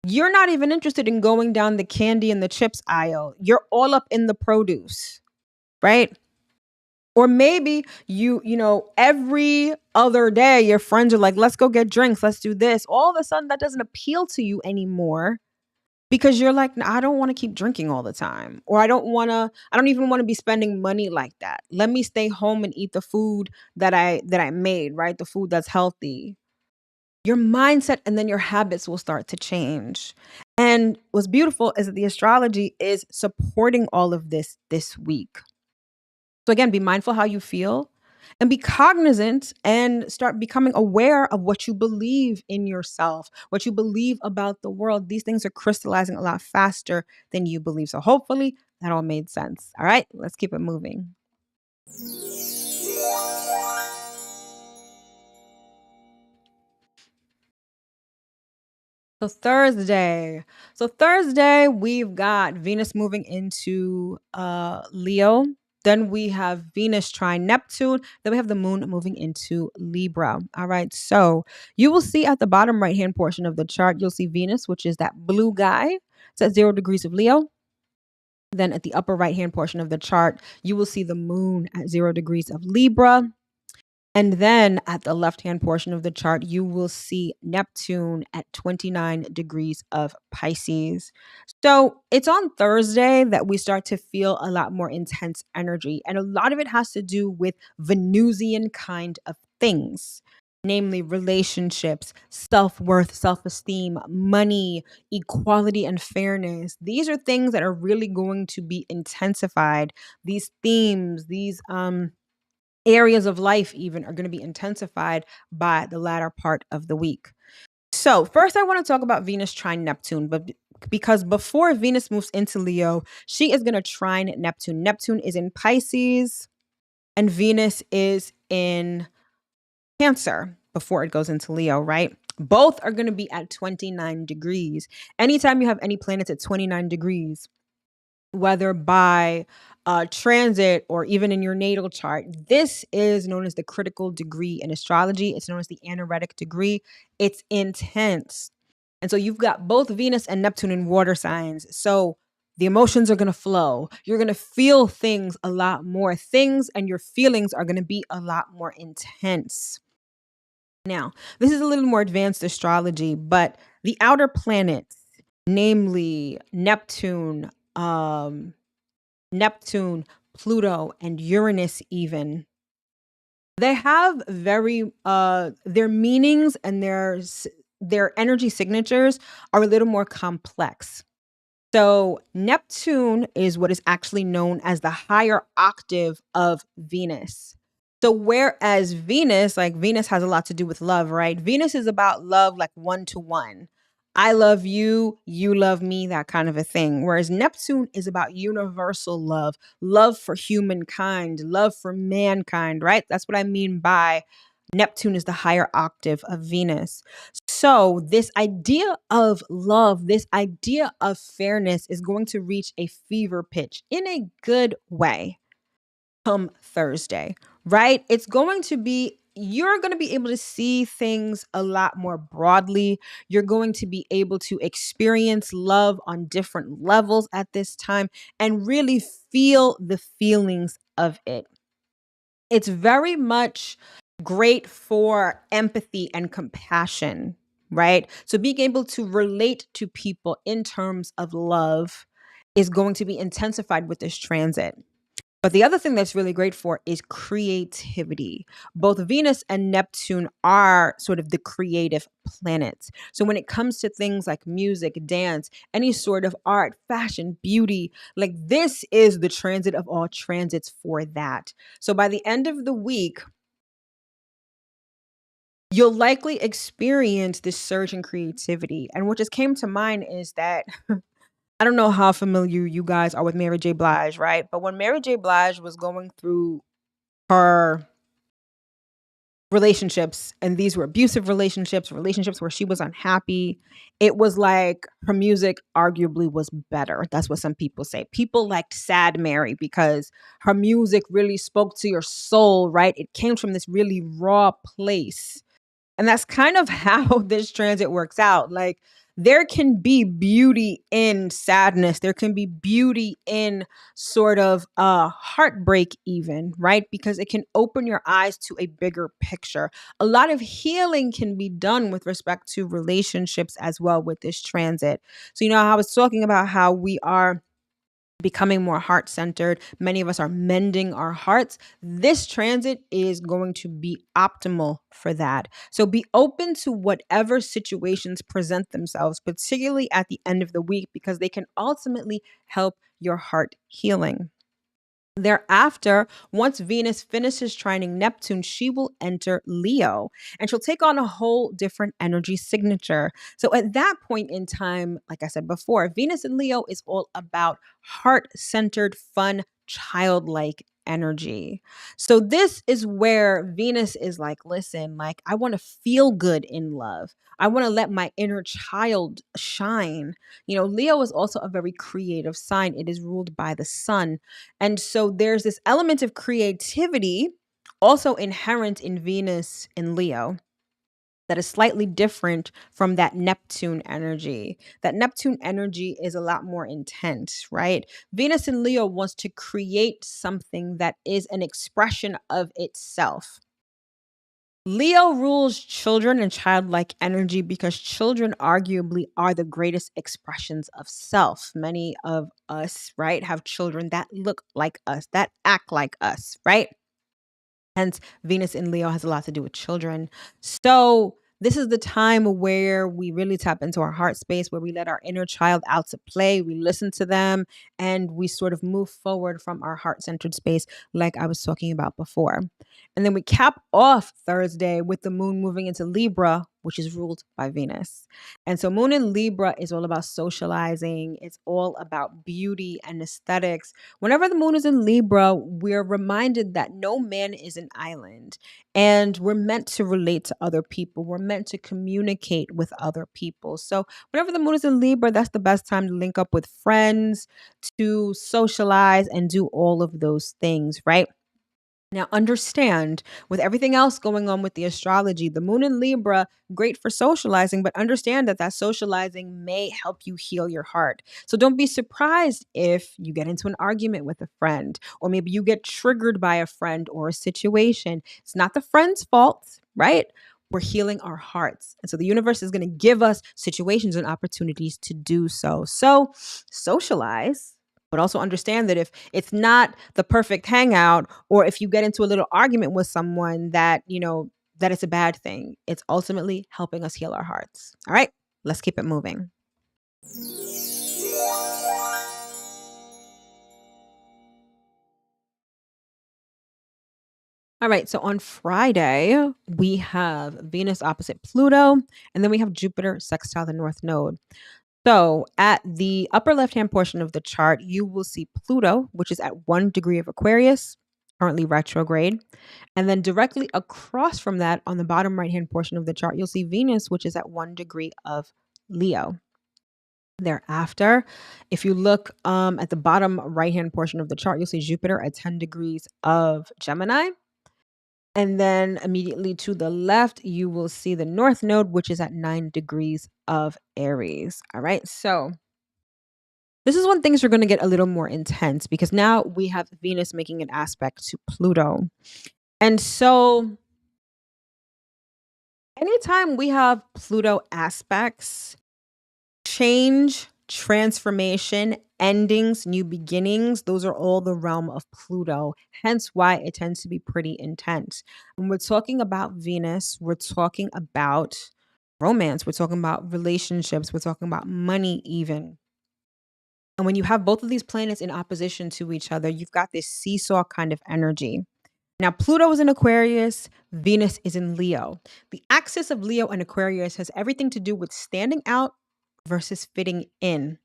you're not even interested in going down the candy and the chips aisle. You're all up in the produce, right? Or maybe every other day your friends are like, let's go get drinks, let's do this. All of a sudden that doesn't appeal to you anymore because you're like, "No, I don't want to keep drinking all the time. Or I don't even want to be spending money like that. Let me stay home and eat the food that I made, right? The food that's healthy." Your mindset and then your habits will start to change. And what's beautiful is that the astrology is supporting all of this week. So again, be mindful how you feel and be cognizant and start becoming aware of what you believe in yourself, what you believe about the world. These things are crystallizing a lot faster than you believe. So hopefully that all made sense. All right, let's keep it moving. So Thursday. So Thursday, we've got Venus moving into Leo. Then we have Venus trine Neptune. Then we have the moon moving into Libra. All right. So you will see at the bottom right hand portion of the chart, you'll see Venus, which is that blue guy. It's at 0 degrees of Leo. Then at the upper right hand portion of the chart, you will see the moon at 0 degrees of Libra. And then at the left hand portion of the chart, you will see Neptune at 29 degrees of Pisces. So it's on Thursday that we start to feel a lot more intense energy. And a lot of it has to do with Venusian kind of things, namely relationships, self worth, self esteem, money, equality, and fairness. These are things that are really going to be intensified. These themes, these, areas of life even are going to be intensified by the latter part of the week. So, first I want to talk about Venus trine Neptune, because before Venus moves into Leo, she is going to trine Neptune. Neptune is in Pisces and Venus is in Cancer before it goes into Leo, right? Both are going to be at 29 degrees. Anytime you have any planets at 29 degrees, whether by transit or even in your natal chart. This is known as the critical degree in astrology. It's known as the anaretic degree. It's intense. And so you've got both Venus and Neptune in water signs. So the emotions are going to flow. You're going to feel things a lot more. Things and your feelings are going to be a lot more intense. Now, this is a little more advanced astrology, but the outer planets, namely Neptune, Pluto, and Uranus even. They have very their meanings and their energy signatures are a little more complex. So Neptune is what is actually known as the higher octave of Venus. So whereas Venus, like Venus has a lot to do with love, right? Venus is about love like one to one. I love you, you love me, that kind of a thing. Whereas Neptune is about universal love, love for humankind, love for mankind, right? That's what I mean by Neptune is the higher octave of Venus. So, this idea of love, this idea of fairness is going to reach a fever pitch in a good way come Thursday, right? You're going to be able to see things a lot more broadly. You're going to be able to experience love on different levels at this time and really feel the feelings of it. It's very much great for empathy and compassion, right? So being able to relate to people in terms of love is going to be intensified with this transit. But the other thing that's really great for is creativity. Both Venus and Neptune are sort of the creative planets. So when it comes to things like music, dance, any sort of art, fashion, beauty, like this is the transit of all transits for that. So by the end of the week, you'll likely experience this surge in creativity. And what just came to mind is that I don't know how familiar you guys are with Mary J. Blige, right? But when Mary J. Blige was going through her relationships, and these were abusive relationships, relationships where she was unhappy. It was like her music arguably was better. That's what some people say. People liked Sad Mary because her music really spoke to your soul, right? It came from this really raw place. And that's kind of how this transit works out. Like, there can be beauty in sadness. There can be beauty in sort of heartbreak, even, right? Because it can open your eyes to a bigger picture. A lot of healing can be done with respect to relationships as well with this transit. So, I was talking about how we are becoming more heart centered. Many of us are mending our hearts. This transit is going to be optimal for that. So be open to whatever situations present themselves, particularly at the end of the week, because they can ultimately help your heart healing. Thereafter, once Venus finishes trining Neptune, she will enter Leo and she'll take on a whole different energy signature. So, at that point in time, like I said before, Venus in Leo is all about heart centered, fun, childlike energy. So, this is where Venus is like, listen, like, I want to feel good in love. I want to let my inner child shine. Leo is also a very creative sign, it is ruled by the sun. And so there's this element of creativity also inherent in Venus in Leo that is slightly different from that Neptune energy. That Neptune energy is a lot more intense, right? Venus in Leo wants to create something that is an expression of itself. Leo rules children and childlike energy because children arguably are the greatest expressions of self. Many of us, right, have children that look like us, that act like us, right? Hence, Venus in Leo has a lot to do with children. So, this is the time where we really tap into our heart space, where we let our inner child out to play, we listen to them, and we sort of move forward from our heart centered space, like I was talking about before. And then we cap off Thursday with the moon moving into Libra, which is ruled by Venus. And so, moon in Libra is all about socializing, it's all about beauty and aesthetics. Whenever the moon is in Libra, we're reminded that no man is an island and we're meant to relate to other people. We're meant to communicate with other people. So, whenever the moon is in Libra, that's the best time to link up with friends, to socialize, and do all of those things, right? Now, understand with everything else going on with the astrology, the moon in Libra, great for socializing, but understand that that socializing may help you heal your heart. So don't be surprised if you get into an argument with a friend, or maybe you get triggered by a friend or a situation. It's not the friend's fault, right? We're healing our hearts. And so the universe is going to give us situations and opportunities to do so. So socialize, but also understand that if it's not the perfect hangout, or if you get into a little argument with someone that, that it's a bad thing, it's ultimately helping us heal our hearts. All right, let's keep it moving. All right, so on Friday, we have Venus opposite Pluto, and then we have Jupiter sextile the North Node. So at the upper left-hand portion of the chart, you will see Pluto, which is at 1 degree of Aquarius, currently retrograde. And then directly across from that, on the bottom right-hand portion of the chart, you'll see Venus, which is at 1 degree of Leo. Thereafter, if you look at the bottom right-hand portion of the chart, you'll see Jupiter at 10 degrees of Gemini. And then immediately to the left, you will see the North Node, which is at 9 degrees of Aries. All right. So this is when things are going to get a little more intense because now we have Venus making an aspect to Pluto. And so anytime we have Pluto aspects, change, transformation, endings, new beginnings, those are all the realm of Pluto. Hence why it tends to be pretty intense. When we're talking about Venus, we're talking about romance, we're talking about relationships, we're talking about money even. And when you have both of these planets in opposition to each other, you've got this seesaw kind of energy. Now, Pluto is in Aquarius, Venus is in Leo. The axis of Leo and Aquarius has everything to do with standing out versus fitting in.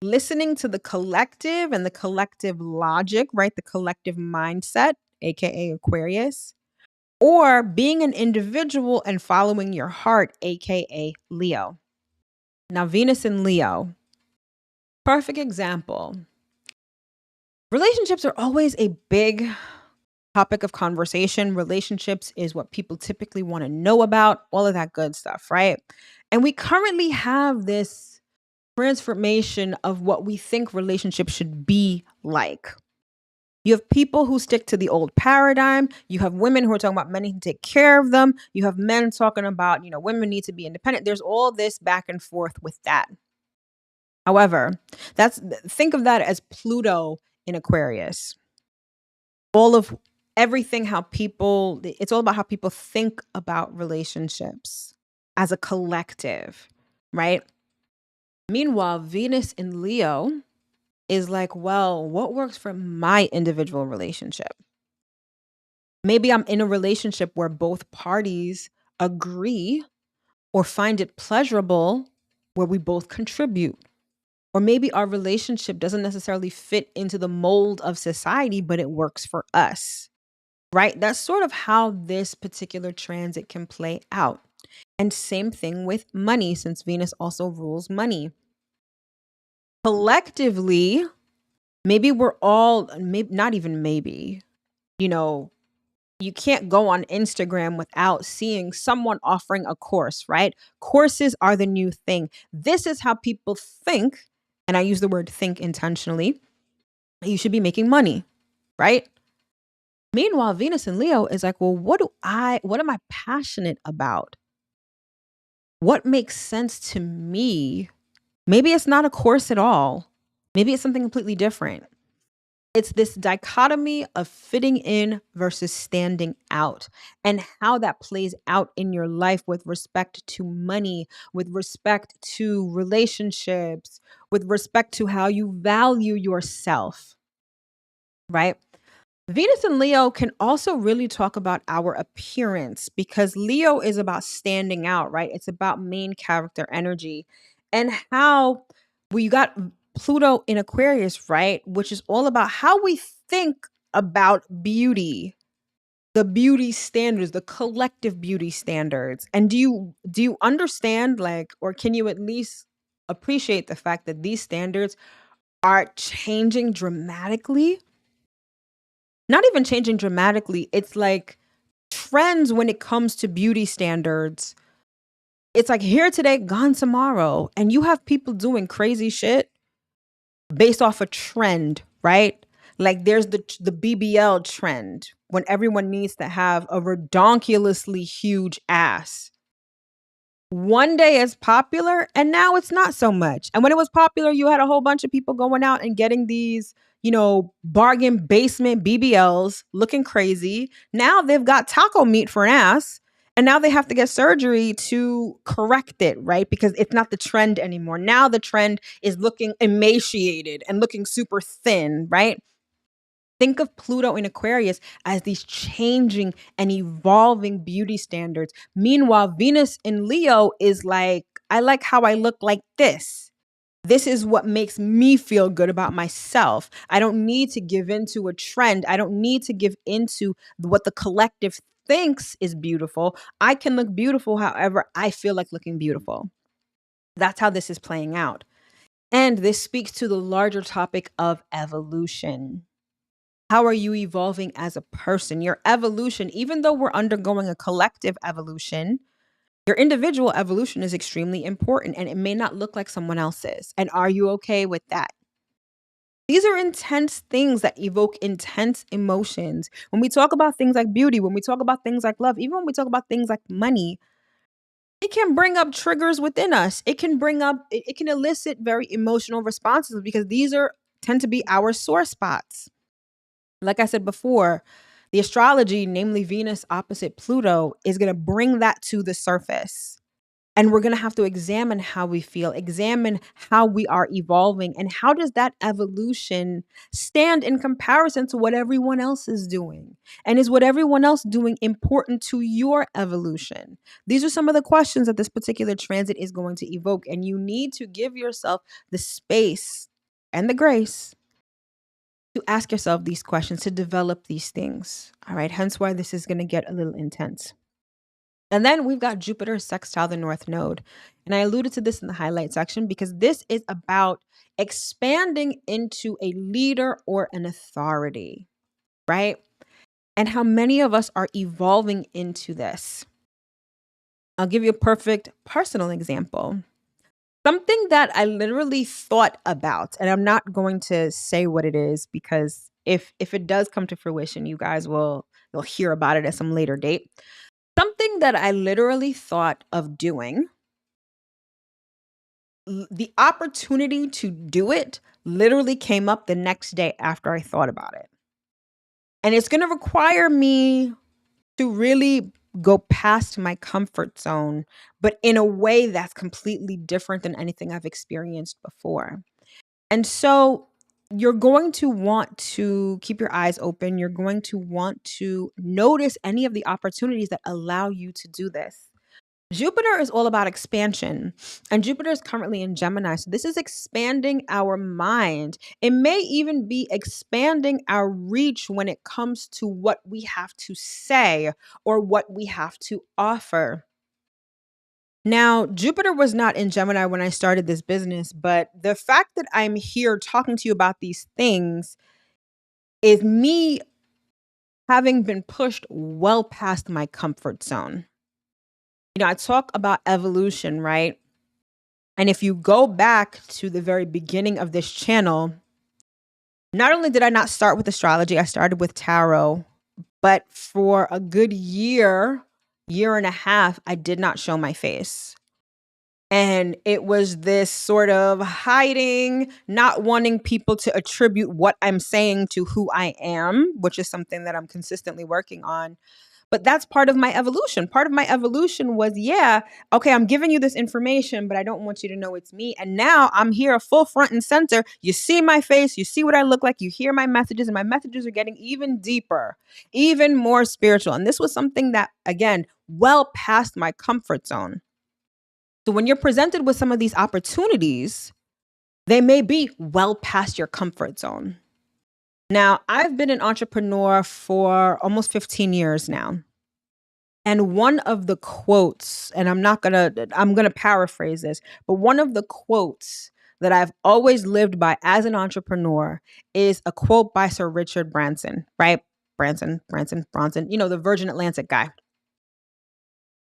Listening to the collective and the collective logic, right? The collective mindset, AKA Aquarius, or being an individual and following your heart, aka Leo. Now, Venus in Leo, perfect example. Relationships are always a big topic of conversation. Relationships is what people typically want to know about, all of that good stuff, right? And we currently have this transformation of what we think relationships should be like. You have people who stick to the old paradigm. You have women who are talking about men need to take care of them. You have men talking about, women need to be independent. There's all this back and forth with that. However, think of that as Pluto in Aquarius. All of everything, it's all about how people think about relationships as a collective, right? Meanwhile, Venus in Leo is like, well, what works for my individual relationship? Maybe I'm in a relationship where both parties agree or find it pleasurable, where we both contribute. Or maybe our relationship doesn't necessarily fit into the mold of society, but it works for us, right? That's sort of how this particular transit can play out. And same thing with money, since Venus also rules money. Collectively, maybe we're all, maybe not even maybe, you know, you can't go on Instagram without seeing someone offering a course, right? Courses are the new thing. This is how people think, and I use the word think intentionally. You should be making money, right? Meanwhile, Venus and Leo is like, well, what am I passionate about? What makes sense to me? Maybe it's not a course at all. Maybe it's something completely different. It's this dichotomy of fitting in versus standing out, and how that plays out in your life with respect to money, with respect to relationships, with respect to how you value yourself, right? Venus and Leo can also really talk about our appearance, because Leo is about standing out, right? It's about main character energy, and how we got Pluto in Aquarius, right? Which is all about how we think about beauty, the beauty standards, the collective beauty standards. And do you understand, like, or can you at least appreciate the fact that these standards are changing dramatically? Not even changing dramatically. It's like trends when it comes to beauty standards. It's like here today, gone tomorrow. And you have people doing crazy shit based off a trend, right? Like there's the BBL trend, when everyone needs to have a redonkulously huge ass. One day it's popular and now it's not so much. And when it was popular, you had a whole bunch of people going out and getting these, bargain basement BBLs looking crazy. Now they've got taco meat for an ass, and now they have to get surgery to correct it, right? Because it's not the trend anymore. Now the trend is looking emaciated and looking super thin, right? Think of Pluto in Aquarius as these changing and evolving beauty standards. Meanwhile, Venus in Leo is like, I like how I look like this. This is what makes me feel good about myself. I don't need to give into a trend. I don't need to give into what the collective thinks is beautiful. I can look beautiful however I feel like looking beautiful. That's how this is playing out. And this speaks to the larger topic of evolution. How are you evolving as a person? Your evolution, even though we're undergoing a collective evolution, your individual evolution is extremely important, and it may not look like someone else's. And are you okay with that? These are intense things that evoke intense emotions. When we talk about things like beauty, when we talk about things like love, even when we talk about things like money, it can bring up triggers within us. It can elicit very emotional responses, because tend to be our sore spots. Like I said before, the astrology, namely Venus opposite Pluto, is going to bring that to the surface. And we're going to have to examine how we feel, examine how we are evolving, and how does that evolution stand in comparison to what everyone else is doing? And is what everyone else doing important to your evolution? These are some of the questions that this particular transit is going to evoke, and you need to give yourself the space and the grace to ask yourself these questions, to develop these things. All right. Hence why this is going to get a little intense. And then we've got Jupiter sextile the North Node. And I alluded to this in the highlight section because this is about expanding into a leader or an authority, right? And how many of us are evolving into this. I'll give you a perfect personal example. Something that I literally thought about, and I'm not going to say what it is because if it does come to fruition, you guys you'll hear about it at some later date. Something that I literally thought of doing, the opportunity to do it literally came up the next day after I thought about it. And it's going to require me to really go past my comfort zone, but in a way that's completely different than anything I've experienced before. And so you're going to want to keep your eyes open. You're going to want to notice any of the opportunities that allow you to do this. Jupiter is all about expansion, and Jupiter is currently in Gemini. So this is expanding our mind. It may even be expanding our reach when it comes to what we have to say or what we have to offer. Now, Jupiter was not in Gemini when I started this business, but the fact that I'm here talking to you about these things is me having been pushed well past my comfort zone. I talk about evolution, right? And if you go back to the very beginning of this channel, not only did I not start with astrology, I started with tarot, but for a good year and a half, I did not show my face. And it was this sort of hiding, not wanting people to attribute what I'm saying to who I am, which is something that I'm consistently working on. But that's part of my evolution. Part of my evolution was, okay, I'm giving you this information, but I don't want you to know it's me. And now I'm here full front and center. You see my face, you see what I look like, you hear my messages, and my messages are getting even deeper, even more spiritual. And this was something that, again, well past my comfort zone. So when you're presented with some of these opportunities, they may be well past your comfort zone. Now, I've been an entrepreneur for almost 15 years now. And one of the quotes, and I'm going to paraphrase this, but one of the quotes that I've always lived by as an entrepreneur is a quote by Sir Richard Branson, right? Bronson, the Virgin Atlantic guy.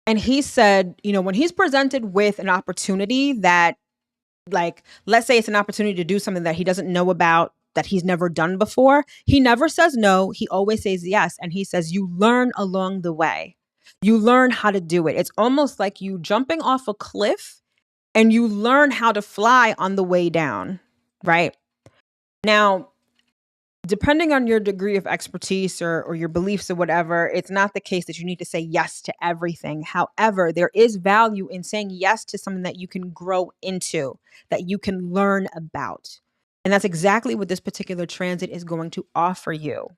And he said, when he's presented with an opportunity that, like, let's say it's an opportunity to do something that he doesn't know about, that he's never done before, he never says no. He always says yes. And he says, you learn along the way. You learn how to do it. It's almost like you jumping off a cliff and you learn how to fly on the way down, right? Now, depending on your degree of expertise or your beliefs or whatever, it's not the case that you need to say yes to everything. However, there is value in saying yes to something that you can grow into, that you can learn about. And that's exactly what this particular transit is going to offer you.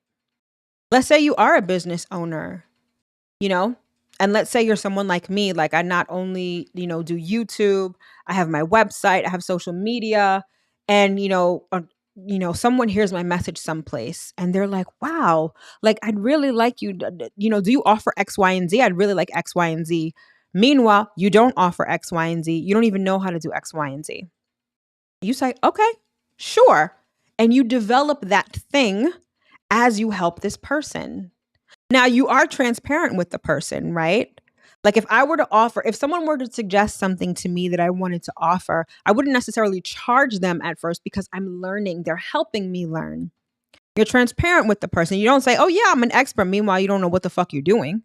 Let's say you are a business owner, and let's say you're someone like me, like I not only, do YouTube, I have my website, I have social media, and, someone hears my message someplace and they're like, wow, like, I'd really like you, do you offer X, Y, and Z? I'd really like X, Y, and Z. Meanwhile, you don't offer X, Y, and Z. You don't even know how to do X, Y, and Z. You say, okay, sure. And you develop that thing as you help this person. Now, you are transparent with the person, right? Like if someone were to suggest something to me that I wanted to offer, I wouldn't necessarily charge them at first because I'm learning. They're helping me learn. You're transparent with the person. You don't say, oh yeah, I'm an expert. Meanwhile, you don't know what the fuck you're doing.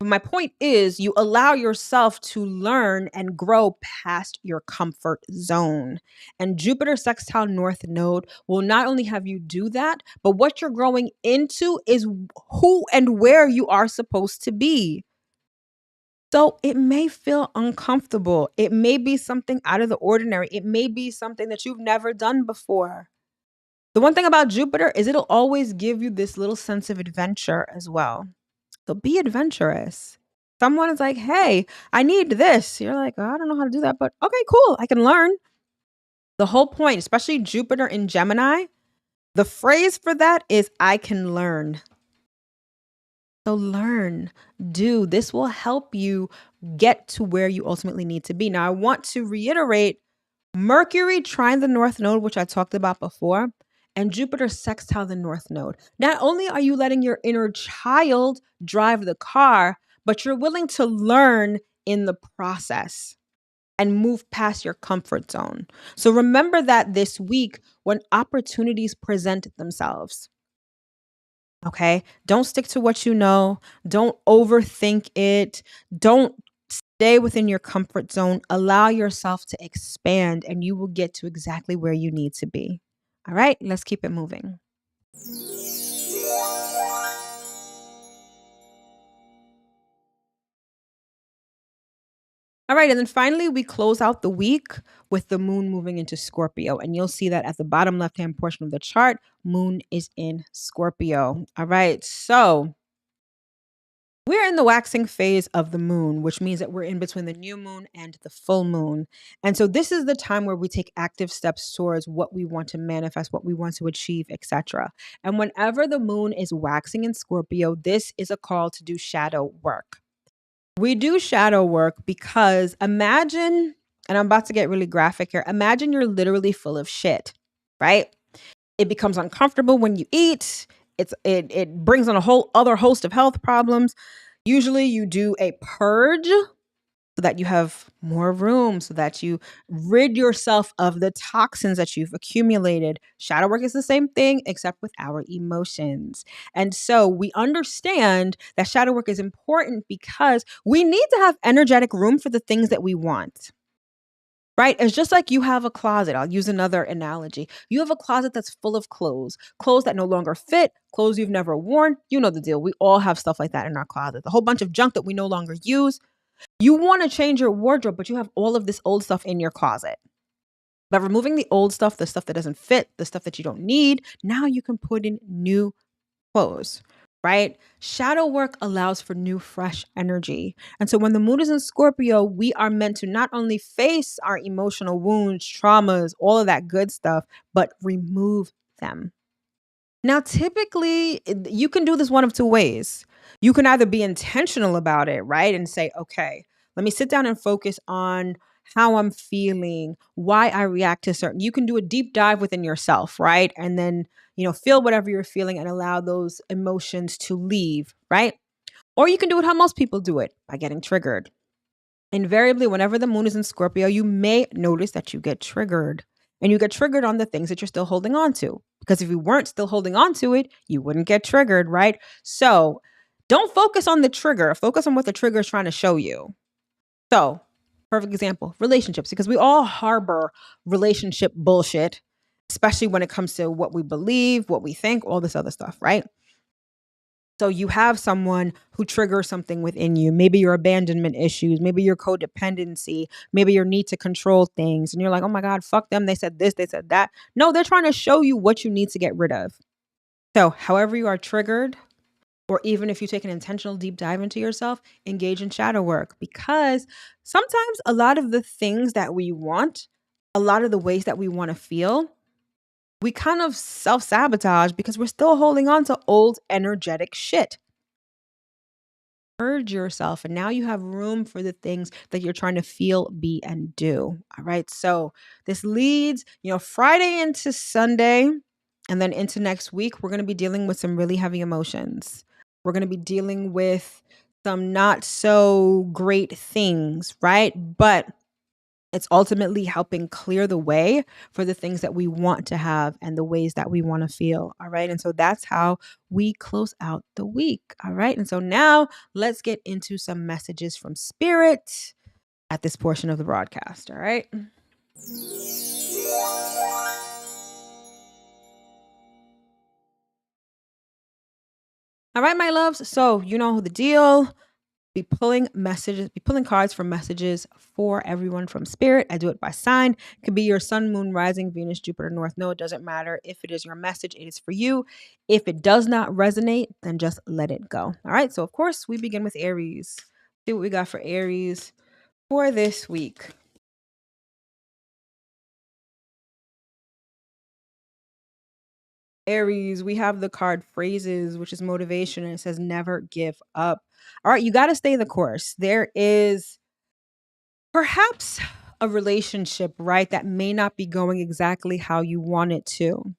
But my point is you allow yourself to learn and grow past your comfort zone. And Jupiter sextile North Node will not only have you do that, but what you're growing into is who and where you are supposed to be. So it may feel uncomfortable. It may be something out of the ordinary. It may be something that you've never done before. The one thing about Jupiter is it'll always give you this little sense of adventure as well. So be adventurous. Someone is like, hey, I need this. You're like, oh, I don't know how to do that, but okay, cool. I can learn. The whole point, especially Jupiter in Gemini, The phrase for that is I can learn. So learn, do. This will help you get to where you ultimately need to be. Now, I want to reiterate Mercury trine the North Node, which I talked about before, and Jupiter sextile the North Node. Not only are you letting your inner child drive the car, but you're willing to learn in the process and move past your comfort zone. So remember that this week when opportunities present themselves. Okay. Don't stick to what you know. Don't overthink it. Don't stay within your comfort zone. Allow yourself to expand, and you will get to exactly where you need to be. All right. Let's keep it moving. All right. And then finally, we close out the week with the moon moving into Scorpio. And you'll see that at the bottom left hand portion of the chart, moon is in Scorpio. All right. So we're in the waxing phase of the moon, which means that we're in between the new moon and the full moon. And so this is the time where we take active steps towards what we want to manifest, what we want to achieve, etc. And whenever the moon is waxing in Scorpio, this is a call to do shadow work. We do shadow work because imagine, and I'm about to get really graphic here, imagine you're literally full of shit, right? It becomes uncomfortable when you eat. It brings on a whole other host of health problems. Usually you do a purge so that you have more room, so that you rid yourself of the toxins that you've accumulated. Shadow work is the same thing, except with our emotions. And so we understand that shadow work is important because we need to have energetic room for the things that we want. Right? It's just like you have a closet. I'll use another analogy. You have a closet that's full of clothes that no longer fit, clothes you've never worn. You know the deal. We all have stuff like that in our closet. A whole bunch of junk that we no longer use. You want to change your wardrobe, but you have all of this old stuff in your closet. By removing the old stuff, the stuff that doesn't fit, the stuff that you don't need, now you can put in new clothes, right? Shadow work allows for new, fresh energy. And so when the moon is in Scorpio, we are meant to not only face our emotional wounds, traumas, all of that good stuff, but remove them. Now, typically, you can do this one of two ways. You can either be intentional about it, right? And say, okay, let me sit down and focus on how I'm feeling, why I react to certain. You can do a deep dive within yourself, right? And then, feel whatever you're feeling and allow those emotions to leave, right? Or you can do it how most people do it, by getting triggered. Invariably, whenever the moon is in Scorpio, you may notice that you get triggered. And you get triggered on the things that you're still holding on to. Because if you weren't still holding on to it, you wouldn't get triggered, right? So don't focus on the trigger. Focus on what the trigger is trying to show you. So, perfect example, relationships, because we all harbor relationship bullshit, especially when it comes to what we believe, what we think, all this other stuff, right? So you have someone who triggers something within you, maybe your abandonment issues, maybe your codependency, maybe your need to control things. And you're like, oh my God, fuck them. They said this, they said that. No, they're trying to show you what you need to get rid of. So however you are triggered, or even if you take an intentional deep dive into yourself, engage in shadow work, because sometimes a lot of the things that we want, a lot of the ways that we want to feel, we kind of self-sabotage because we're still holding on to old energetic shit. Purge yourself, and now you have room for the things that you're trying to feel, be, and do. All right. So this leads, Friday into Sunday, and then into next week, we're going to be dealing with some really heavy emotions. We're going to be dealing with some not so great things, right? But it's ultimately helping clear the way for the things that we want to have and the ways that we want to feel. All right. And so that's how we close out the week. All right. And so now let's get into some messages from spirit at this portion of the broadcast. All right. All right, my loves. So you know the deal. Be pulling cards for messages for everyone from spirit. I do it by sign. It could be your sun, moon, rising, Venus, Jupiter, North Node. It doesn't matter. If it is your message, it is for you. If it does not resonate, then just let it go. All right. So of course we begin with Aries. See what we got for Aries for this week. Aries, we have the card phrases, which is motivation, and it says never give up. All right, you got to stay the course. There is perhaps a relationship, right, that may not be going exactly how you want it to.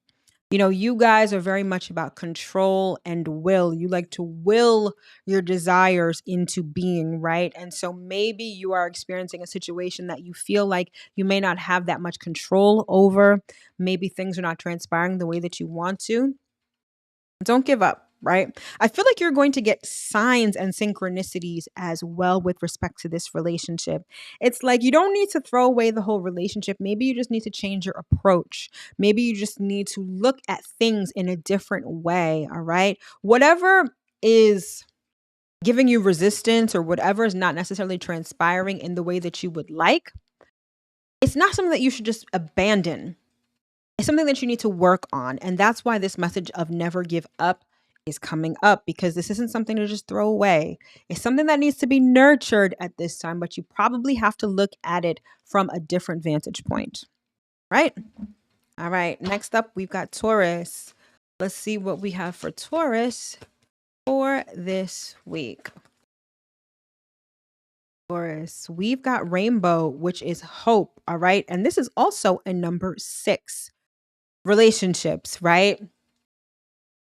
You guys are very much about control and will. You like to will your desires into being, right? And so maybe you are experiencing a situation that you feel like you may not have that much control over. Maybe things are not transpiring the way that you want to. Don't give up, right? I feel like you're going to get signs and synchronicities as well with respect to this relationship. It's like you don't need to throw away the whole relationship. Maybe you just need to change your approach. Maybe you just need to look at things in a different way, all right? Whatever is giving you resistance or whatever is not necessarily transpiring in the way that you would like, it's not something that you should just abandon. It's something that you need to work on. And that's why this message of never give up is coming up, because this isn't something to just throw away. It's something that needs to be nurtured at this time, but you probably have to look at it from a different vantage point, right? All right. Next up, we've got Taurus. Let's see what we have for Taurus for this week. Taurus, we've got rainbow, which is hope. All right. And this is also a number 6. Relationships, right?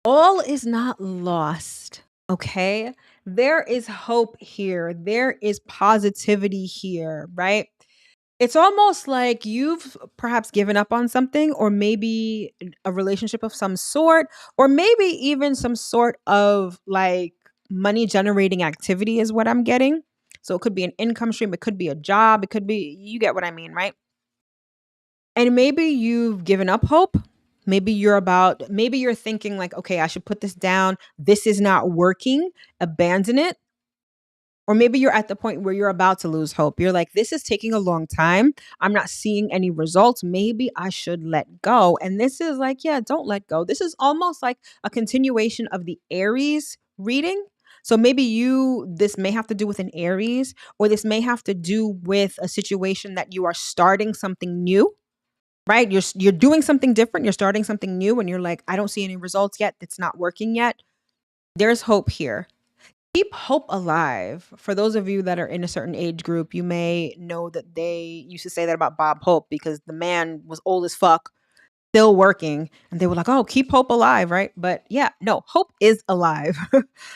All is not lost. Okay. There is hope here. There is positivity here, right? It's almost like you've perhaps given up on something, or maybe a relationship of some sort, or maybe even some sort of like money generating activity is what I'm getting. So it could be an income stream, it could be a job, it could be, you get what I mean, right? And maybe you've given up hope. Maybe you're thinking like, okay, I should put this down. This is not working. Abandon it. Or maybe you're at the point where you're about to lose hope. You're like, this is taking a long time. I'm not seeing any results. Maybe I should let go. And this is like, yeah, don't let go. This is almost like a continuation of the Aries reading. So maybe this may have to do with an Aries, or this may have to do with a situation that you are starting something new, right? You're doing something different, you're starting something new, and you're like, I don't see any results yet. It's not working yet. There's hope here. Keep hope alive. For those of you that are in a certain age group, you may know that they used to say that about Bob Hope, because the man was old as fuck, still working, and they were like, oh, keep hope alive, right? But yeah, no, hope is alive.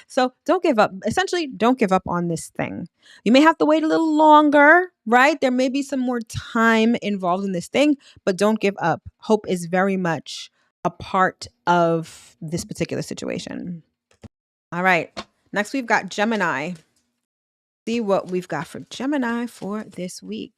So don't give up. Essentially, don't give up on this thing. You may have to wait a little longer, right? There may be some more time involved in this thing, but don't give up. Hope is very much a part of this particular situation. All right. Next, we've got Gemini. See what we've got for Gemini for this week.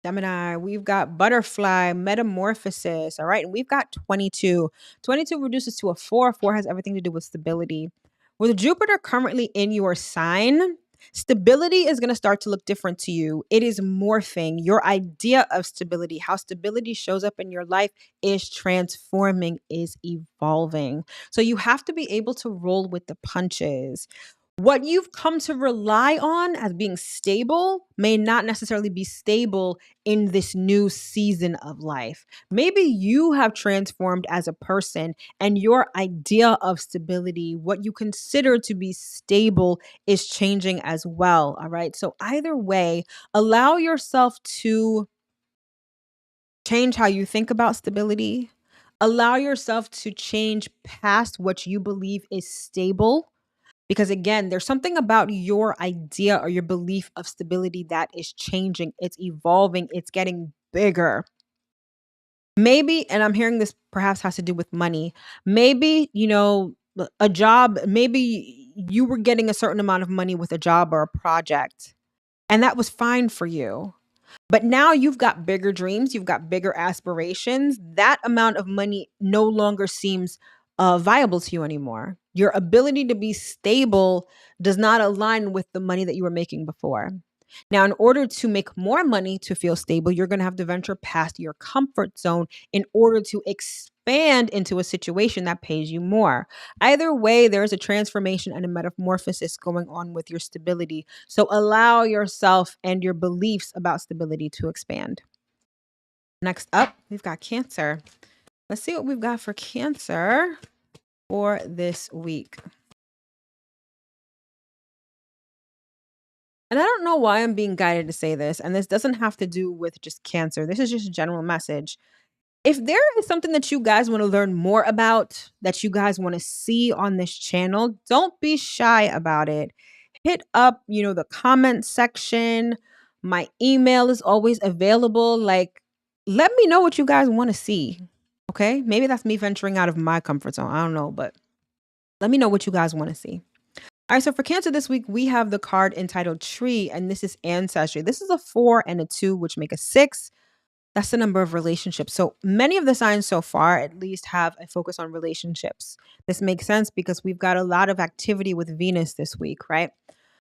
Gemini, we've got butterfly, metamorphosis. All right. And we've got 22. 22 reduces to a 4. 4 has everything to do with stability. With Jupiter currently in your sign, stability is going to start to look different to you. It is morphing. Your idea of stability, how stability shows up in your life, is transforming, is evolving. So you have to be able to roll with the punches. What you've come to rely on as being stable may not necessarily be stable in this new season of life. Maybe you have transformed as a person, and your idea of stability, what you consider to be stable, is changing as well. All right. So, either way, allow yourself to change how you think about stability. Allow yourself to change past what you believe is stable, because again, there's something about your idea or your belief of stability that is changing. It's evolving. It's getting bigger. Maybe, and I'm hearing this perhaps has to do with money. Maybe, a job, maybe you were getting a certain amount of money with a job or a project, and that was fine for you. But now you've got bigger dreams, you've got bigger aspirations. That amount of money no longer seems viable to you anymore. Your ability to be stable does not align with the money that you were making before. Now, in order to make more money to feel stable, you're going to have to venture past your comfort zone in order to expand into a situation that pays you more. Either way, there is a transformation and a metamorphosis going on with your stability. So allow yourself and your beliefs about stability to expand. Next up, we've got Cancer. Let's see what we've got for Cancer for this week. And I don't know why I'm being guided to say this, and this doesn't have to do with just Cancer. This is just a general message. If there is something that you guys want to learn more about, that you guys want to see on this channel, don't be shy about it. Hit up, the comment section. My email is always available. Like, let me know what you guys want to see. Okay? Maybe that's me venturing out of my comfort zone. I don't know, but let me know what you guys want to see. All right, so for Cancer this week, we have the card entitled Tree, and this is Ancestry. This is a 4 and a 2, which make a 6. That's the number of relationships. So many of the signs so far, at least, have a focus on relationships. This makes sense because we've got a lot of activity with Venus this week, right?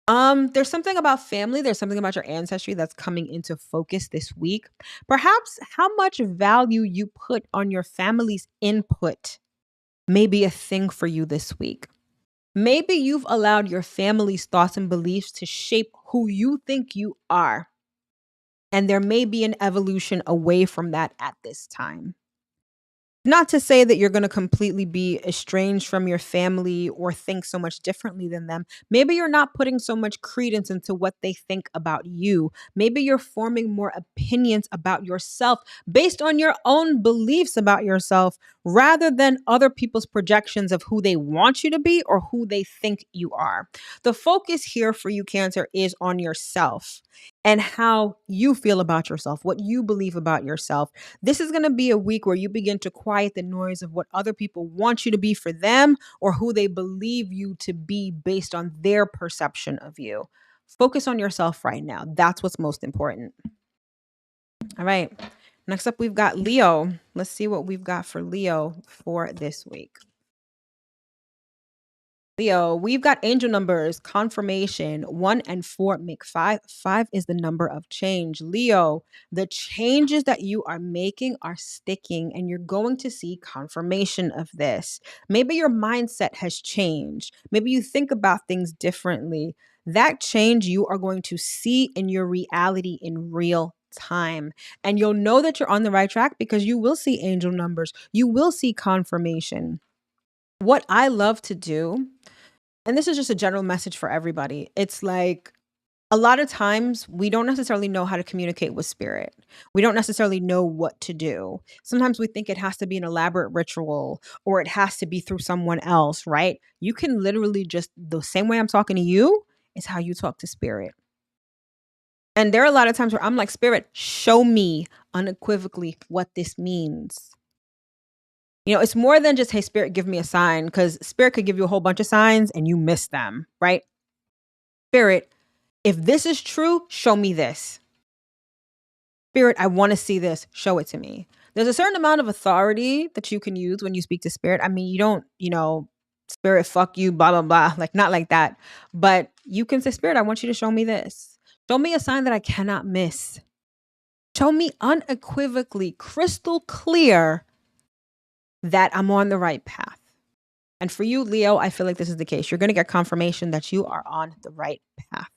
There's something about family. There's something about your ancestry that's coming into focus this week. Perhaps how much value you put on your family's input may be a thing for you this week. Maybe you've allowed your family's thoughts and beliefs to shape who you think you are. And there may be an evolution away from that at this time. Not to say that you're going to completely be estranged from your family or think so much differently than them. Maybe you're not putting so much credence into what they think about you. Maybe you're forming more opinions about yourself based on your own beliefs about yourself rather than other people's projections of who they want you to be or who they think you are. The focus here for you, Cancer, is on yourself and how you feel about yourself, what you believe about yourself. This is going to be a week where you begin to quiet the noise of what other people want you to be for them or who they believe you to be based on their perception of you. Focus on yourself right now. That's what's most important. All right. Next up, we've got Leo. Let's see what we've got for Leo for this week. Leo, we've got angel numbers, confirmation. 1 and 4 make 5. 5 is the number of change. Leo, the changes that you are making are sticking, and you're going to see confirmation of this. Maybe your mindset has changed. Maybe you think about things differently. That change you are going to see in your reality in real time. And you'll know that you're on the right track because you will see angel numbers. You will see confirmation. What I love to do, and this is just a general message for everybody. It's like a lot of times we don't necessarily know how to communicate with spirit. We don't necessarily know what to do. Sometimes we think it has to be an elaborate ritual or it has to be through someone else, right? You can literally just, the same way I'm talking to you is how you talk to spirit. And there are a lot of times where I'm like, Spirit, show me unequivocally what this means. It's more than just, hey, Spirit, give me a sign, because Spirit could give you a whole bunch of signs and you miss them, right? Spirit, if this is true, show me this. Spirit, I want to see this. Show it to me. There's a certain amount of authority that you can use when you speak to Spirit. I mean, you don't, Spirit, fuck you, blah, blah, blah. Like, not like that. But you can say, Spirit, I want you to show me this. Show me a sign that I cannot miss. Show me unequivocally, crystal clear that I'm on the right path. And for you, Leo, I feel like this is the case. You're going to get confirmation that you are on the right path.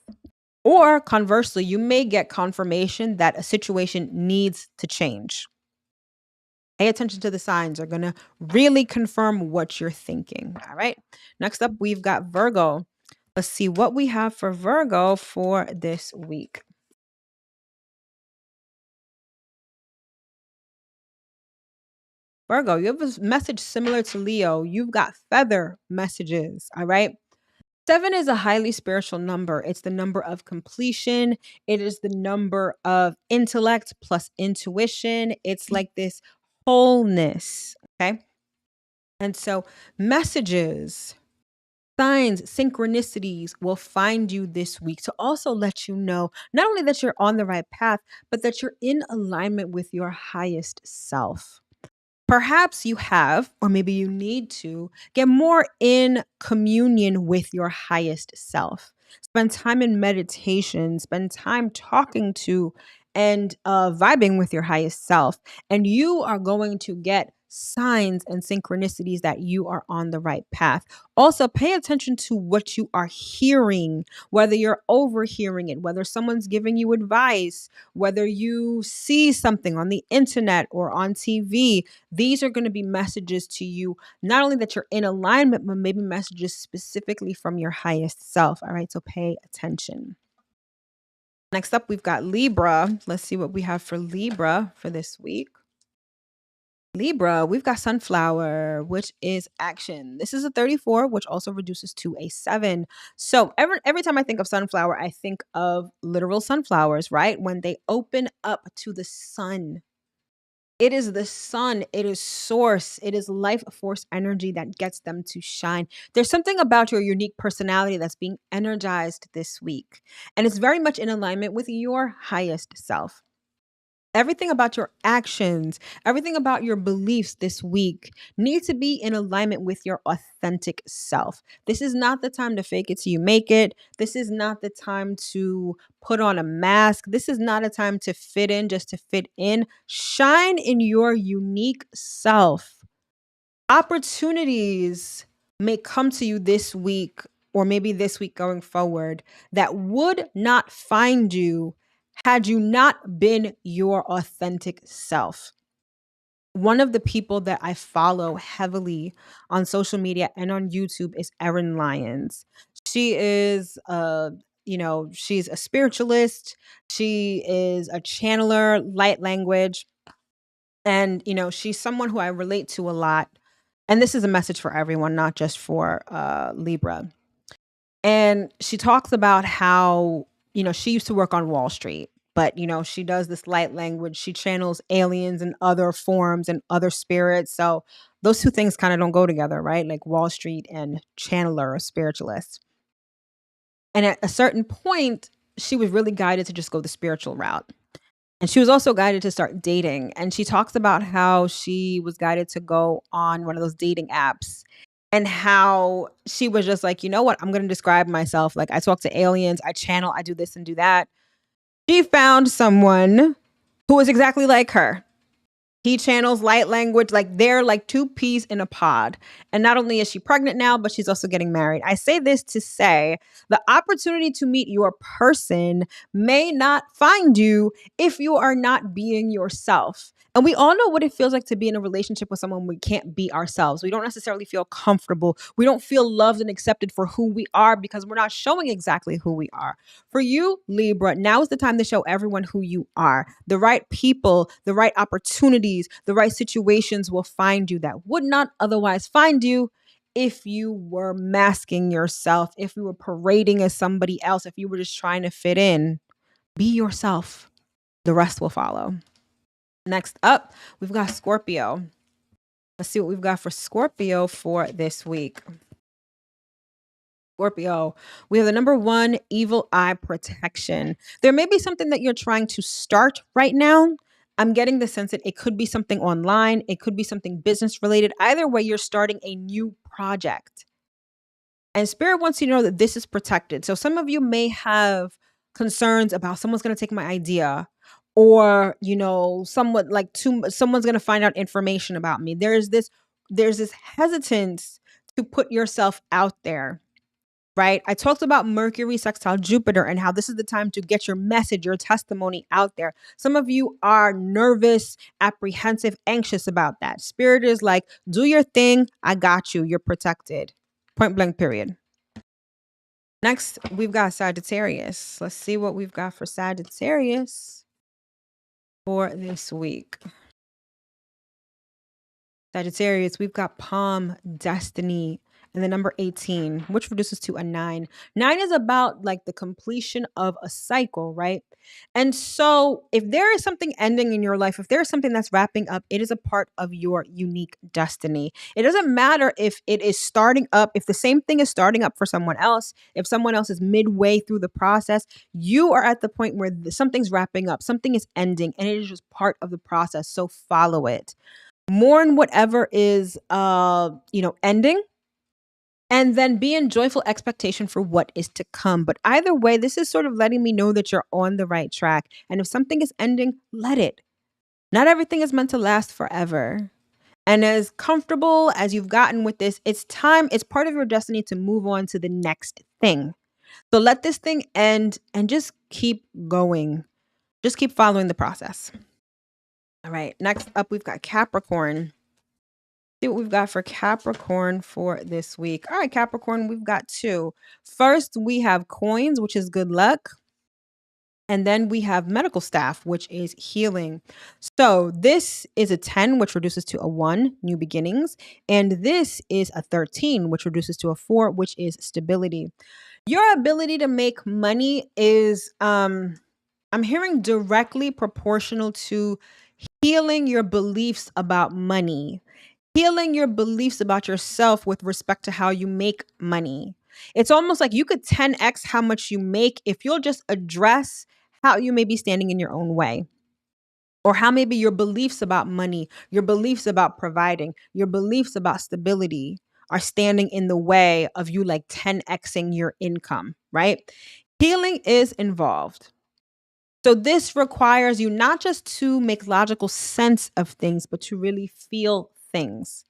Or conversely, you may get confirmation that a situation needs to change. Pay attention to the signs. They're going to really confirm what you're thinking. All right. Next up, we've got Virgo. Let's see what we have for Virgo for this week. Virgo, you have a message similar to Leo. You've got feather messages, all right? 7 is a highly spiritual number. It's the number of completion. It is the number of intellect plus intuition. It's like this wholeness, okay? And so messages, signs, synchronicities will find you this week to also let you know not only that you're on the right path, but that you're in alignment with your highest self. Perhaps you have, or maybe you need to, get more in communion with your highest self. Spend time in meditation, spend time talking to and vibing with your highest self. And you are going to get signs and synchronicities that you are on the right path. Also, pay attention to what you are hearing, whether you're overhearing it, whether someone's giving you advice, whether you see something on the internet or on TV. These are going to be messages to you, not only that you're in alignment, but maybe messages specifically from your highest self. All right, so pay attention. Next up, we've got Libra. Let's see what we have for Libra for this week. Libra, we've got Sunflower, which is action. This is a 34, which also reduces to a 7. So every time I think of sunflower, I think of literal sunflowers, right? When they open up to the sun. It is the sun, it is source, it is life force energy that gets them to shine. There's something about your unique personality that's being energized this week, and it's very much in alignment with your highest self. Everything about your actions, everything about your beliefs this week need to be in alignment with your authentic self. This is not the time to fake it till you make it. This is not the time to put on a mask. This is not a time to fit in just to fit in. Shine in your unique self. Opportunities may come to you this week or maybe this week going forward that would not find you had you not been your authentic self. One of the people that I follow heavily on social media and on YouTube is Erin Lyons. She is she's a spiritualist. She is a channeler, light language. And, she's someone who I relate to a lot. And this is a message for everyone, not just for Libra. And she talks about how, she used to work on Wall Street, but, she does this light language. She channels aliens and other forms and other spirits. So those two things kind of don't go together, right? Like Wall Street and channeler or spiritualist. And at a certain point, she was really guided to just go the spiritual route. And she was also guided to start dating. And she talks about how she was guided to go on one of those dating apps and how she was just like, you know what? I'm going to describe myself. Like I talk to aliens, I channel, I do this and do that. She found someone who was exactly like her. He channels light language, like they're like two peas in a pod. And not only is she pregnant now, but she's also getting married. I say this to say the opportunity to meet your person may not find you if you are not being yourself. And we all know what it feels like to be in a relationship with someone we can't be ourselves. We don't necessarily feel comfortable. We don't feel loved and accepted for who we are because we're not showing exactly who we are. For you, Libra, now is the time to show everyone who you are. The right people, the right opportunities, the right situations will find you that would not otherwise find you if you were masking yourself, if you were parading as somebody else, if you were just trying to fit in. Be yourself. The rest will follow. Next up, we've got Scorpio. Let's see what we've got for Scorpio for this week. Scorpio, we have the number 1, evil eye protection. There may be something that you're trying to start right now. I'm getting the sense that it could be something online. It could be something business related. Either way, you're starting a new project. And Spirit wants you to know that this is protected. So some of you may have concerns about someone's going to take my idea, or someone's going to find out information about me. There's this hesitance to put yourself out there, right? I talked about Mercury sextile Jupiter and how this is the time to get your message, your testimony out there. Some of you are nervous, apprehensive, anxious about that. Spirit is like, do your thing. I got you. You're protected. Point blank, period. Next, we've got Sagittarius. Let's see what we've got for Sagittarius for this week. Sagittarius, we've got Palm, Destiny, and the number 18, which reduces to a 9. 9 is about like the completion of a cycle, right? And so if there is something ending in your life, if there is something that's wrapping up, it is a part of your unique destiny. It doesn't matter if it is starting up, if the same thing is starting up for someone else, if someone else is midway through the process, you are at the point where something's wrapping up, something is ending, and it is just part of the process. So follow it. Mourn whatever is, ending, and then be in joyful expectation for what is to come. But either way, this is sort of letting me know that you're on the right track. And if something is ending, let it. Not everything is meant to last forever. And as comfortable as you've gotten with this, it's time, it's part of your destiny to move on to the next thing. So let this thing end and just keep going. Just keep following the process. All right. Next up, we've got Capricorn. See what we've got for Capricorn for this week. All right, Capricorn, we've got two. First, we have coins, which is good luck. And then we have medical staff, which is healing. So this is a 10, which reduces to a 1, new beginnings. And this is a 13, which reduces to a 4, which is stability. Your ability to make money is, I'm hearing, directly proportional to healing your beliefs about money, healing your beliefs about yourself with respect to how you make money. It's almost like you could 10x how much you make if you'll just address how you may be standing in your own way, or how maybe your beliefs about money, your beliefs about providing, your beliefs about stability are standing in the way of you like 10xing your income, right? Healing is involved. So this requires you not just to make logical sense of things, but to really feel things.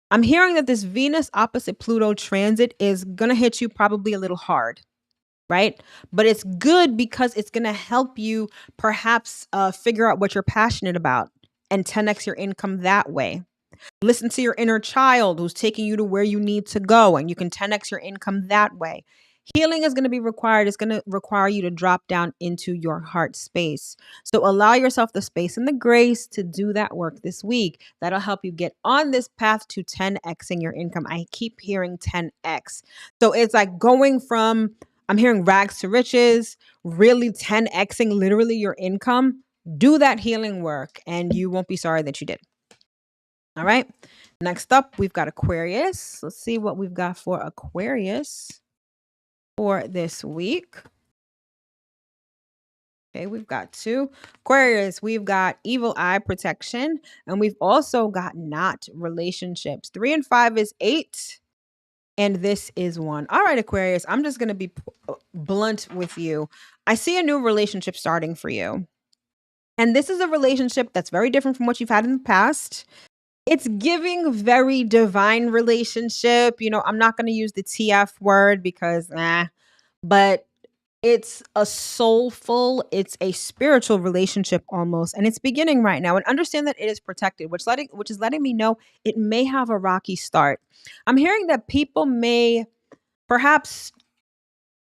I'm hearing that this Venus opposite Pluto transit is going to hit you probably a little hard, right? But it's good because it's going to help you perhaps figure out what you're passionate about and 10x your income that way. Listen to your inner child who's taking you to where you need to go, and you can 10x your income that way. Healing is going to be required. It's going to require you to drop down into your heart space. So allow yourself the space and the grace to do that work this week. That'll help you get on this path to 10xing your income. I keep hearing 10x. So it's like going from, I'm hearing rags to riches, really 10xing literally your income. Do that healing work and you won't be sorry that you did. All right. Next up, we've got Aquarius. Let's see what we've got for Aquarius for this week. Okay, we've got two. Aquarius, we've got evil eye protection, and we've also got not relationships. 3 and 5 is 8, and this is 1. All right, Aquarius, I'm just going to be blunt with you. I see a new relationship starting for you. And this is a relationship that's very different from what you've had in the past. It's giving very divine relationship. You know, I'm not going to use the TF word because, but it's a soulful, it's a spiritual relationship almost, and it's beginning right now. And understand that it is protected, which is letting me know it may have a rocky start. I'm hearing that people may perhaps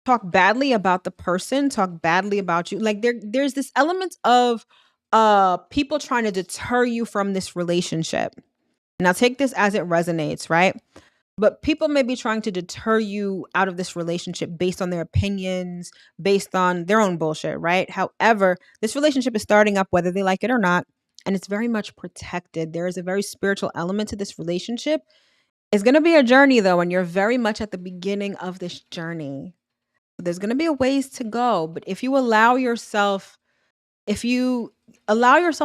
talk badly about the person, talk badly about you. Like there's this element of people trying to deter you from this relationship. Now take this as it resonates, right? But people may be trying to deter you out of this relationship based on their opinions, based on their own bullshit, right? However, this relationship is starting up whether they like it or not, and it's very much protected. There is a very spiritual element to this relationship. It's going to be a journey though, and you're very much at the beginning of this journey. There's going to be a ways to go, but if you allow yourself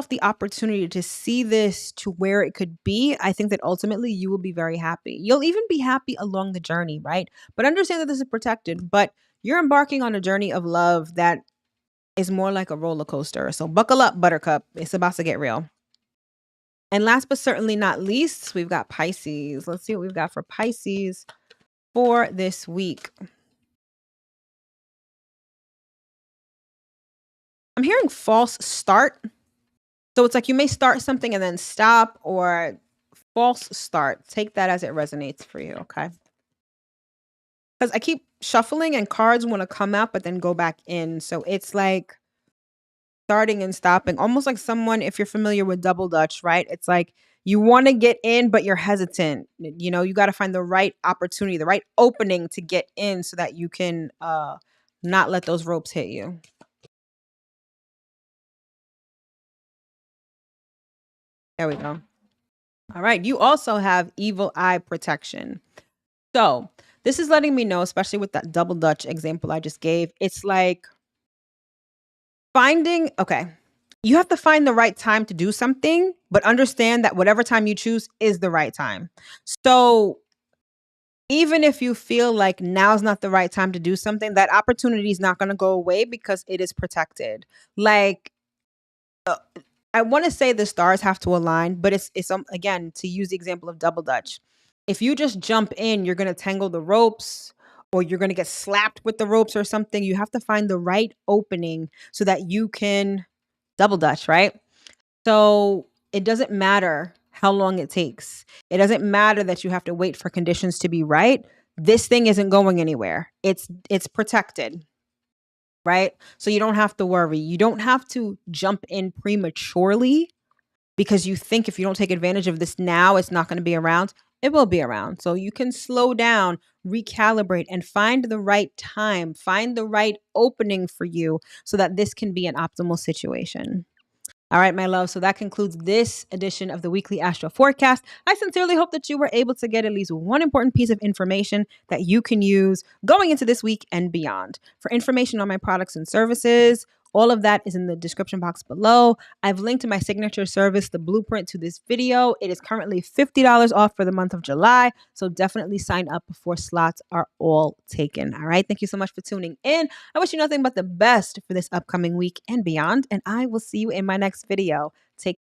the opportunity to see this to where it could be, I think that ultimately you will be very happy. You'll even be happy along the journey, right? But understand that this is protected, but you're embarking on a journey of love that is more like a roller coaster. So buckle up, Buttercup. It's about to get real. And last but certainly not least, we've got Pisces. Let's see what we've got for Pisces for this week. I'm hearing false start. So it's like you may start something and then stop, or false start. Take that as it resonates for you, okay? Because I keep shuffling and cards want to come out but then go back in. So it's like starting and stopping, almost like someone, if you're familiar with double dutch, right? It's like you want to get in, but you're hesitant. You know, you got to find the right opportunity, the right opening to get in so that you can not let those ropes hit you. There we go. All right. You also have evil eye protection. So this is letting me know, especially with that double dutch example I just gave, it's like okay, you have to find the right time to do something, but understand that whatever time you choose is the right time. So even if you feel like now's not the right time to do something, that opportunity is not going to go away because it is protected. Like, I want to say the stars have to align, but it's again, to use the example of double dutch. If you just jump in, you're going to tangle the ropes or you're going to get slapped with the ropes or something. You have to find the right opening so that you can double dutch, right? So it doesn't matter how long it takes. It doesn't matter that you have to wait for conditions to be right. This thing isn't going anywhere. It's protected, right? So you don't have to worry. You don't have to jump in prematurely because you think if you don't take advantage of this now, it's not going to be around. It will be around. So you can slow down, recalibrate, and find the right time, find the right opening for you so that this can be an optimal situation. All right, my love. So that concludes this edition of the weekly Astro Forecast. I sincerely hope that you were able to get at least one important piece of information that you can use going into this week and beyond. For information on my products and services, all of that is in the description box below. I've linked to my signature service, the blueprint to this video. It is currently $50 off for the month of July. So definitely sign up before slots are all taken. All right. Thank you so much for tuning in. I wish you nothing but the best for this upcoming week and beyond. And I will see you in my next video. Take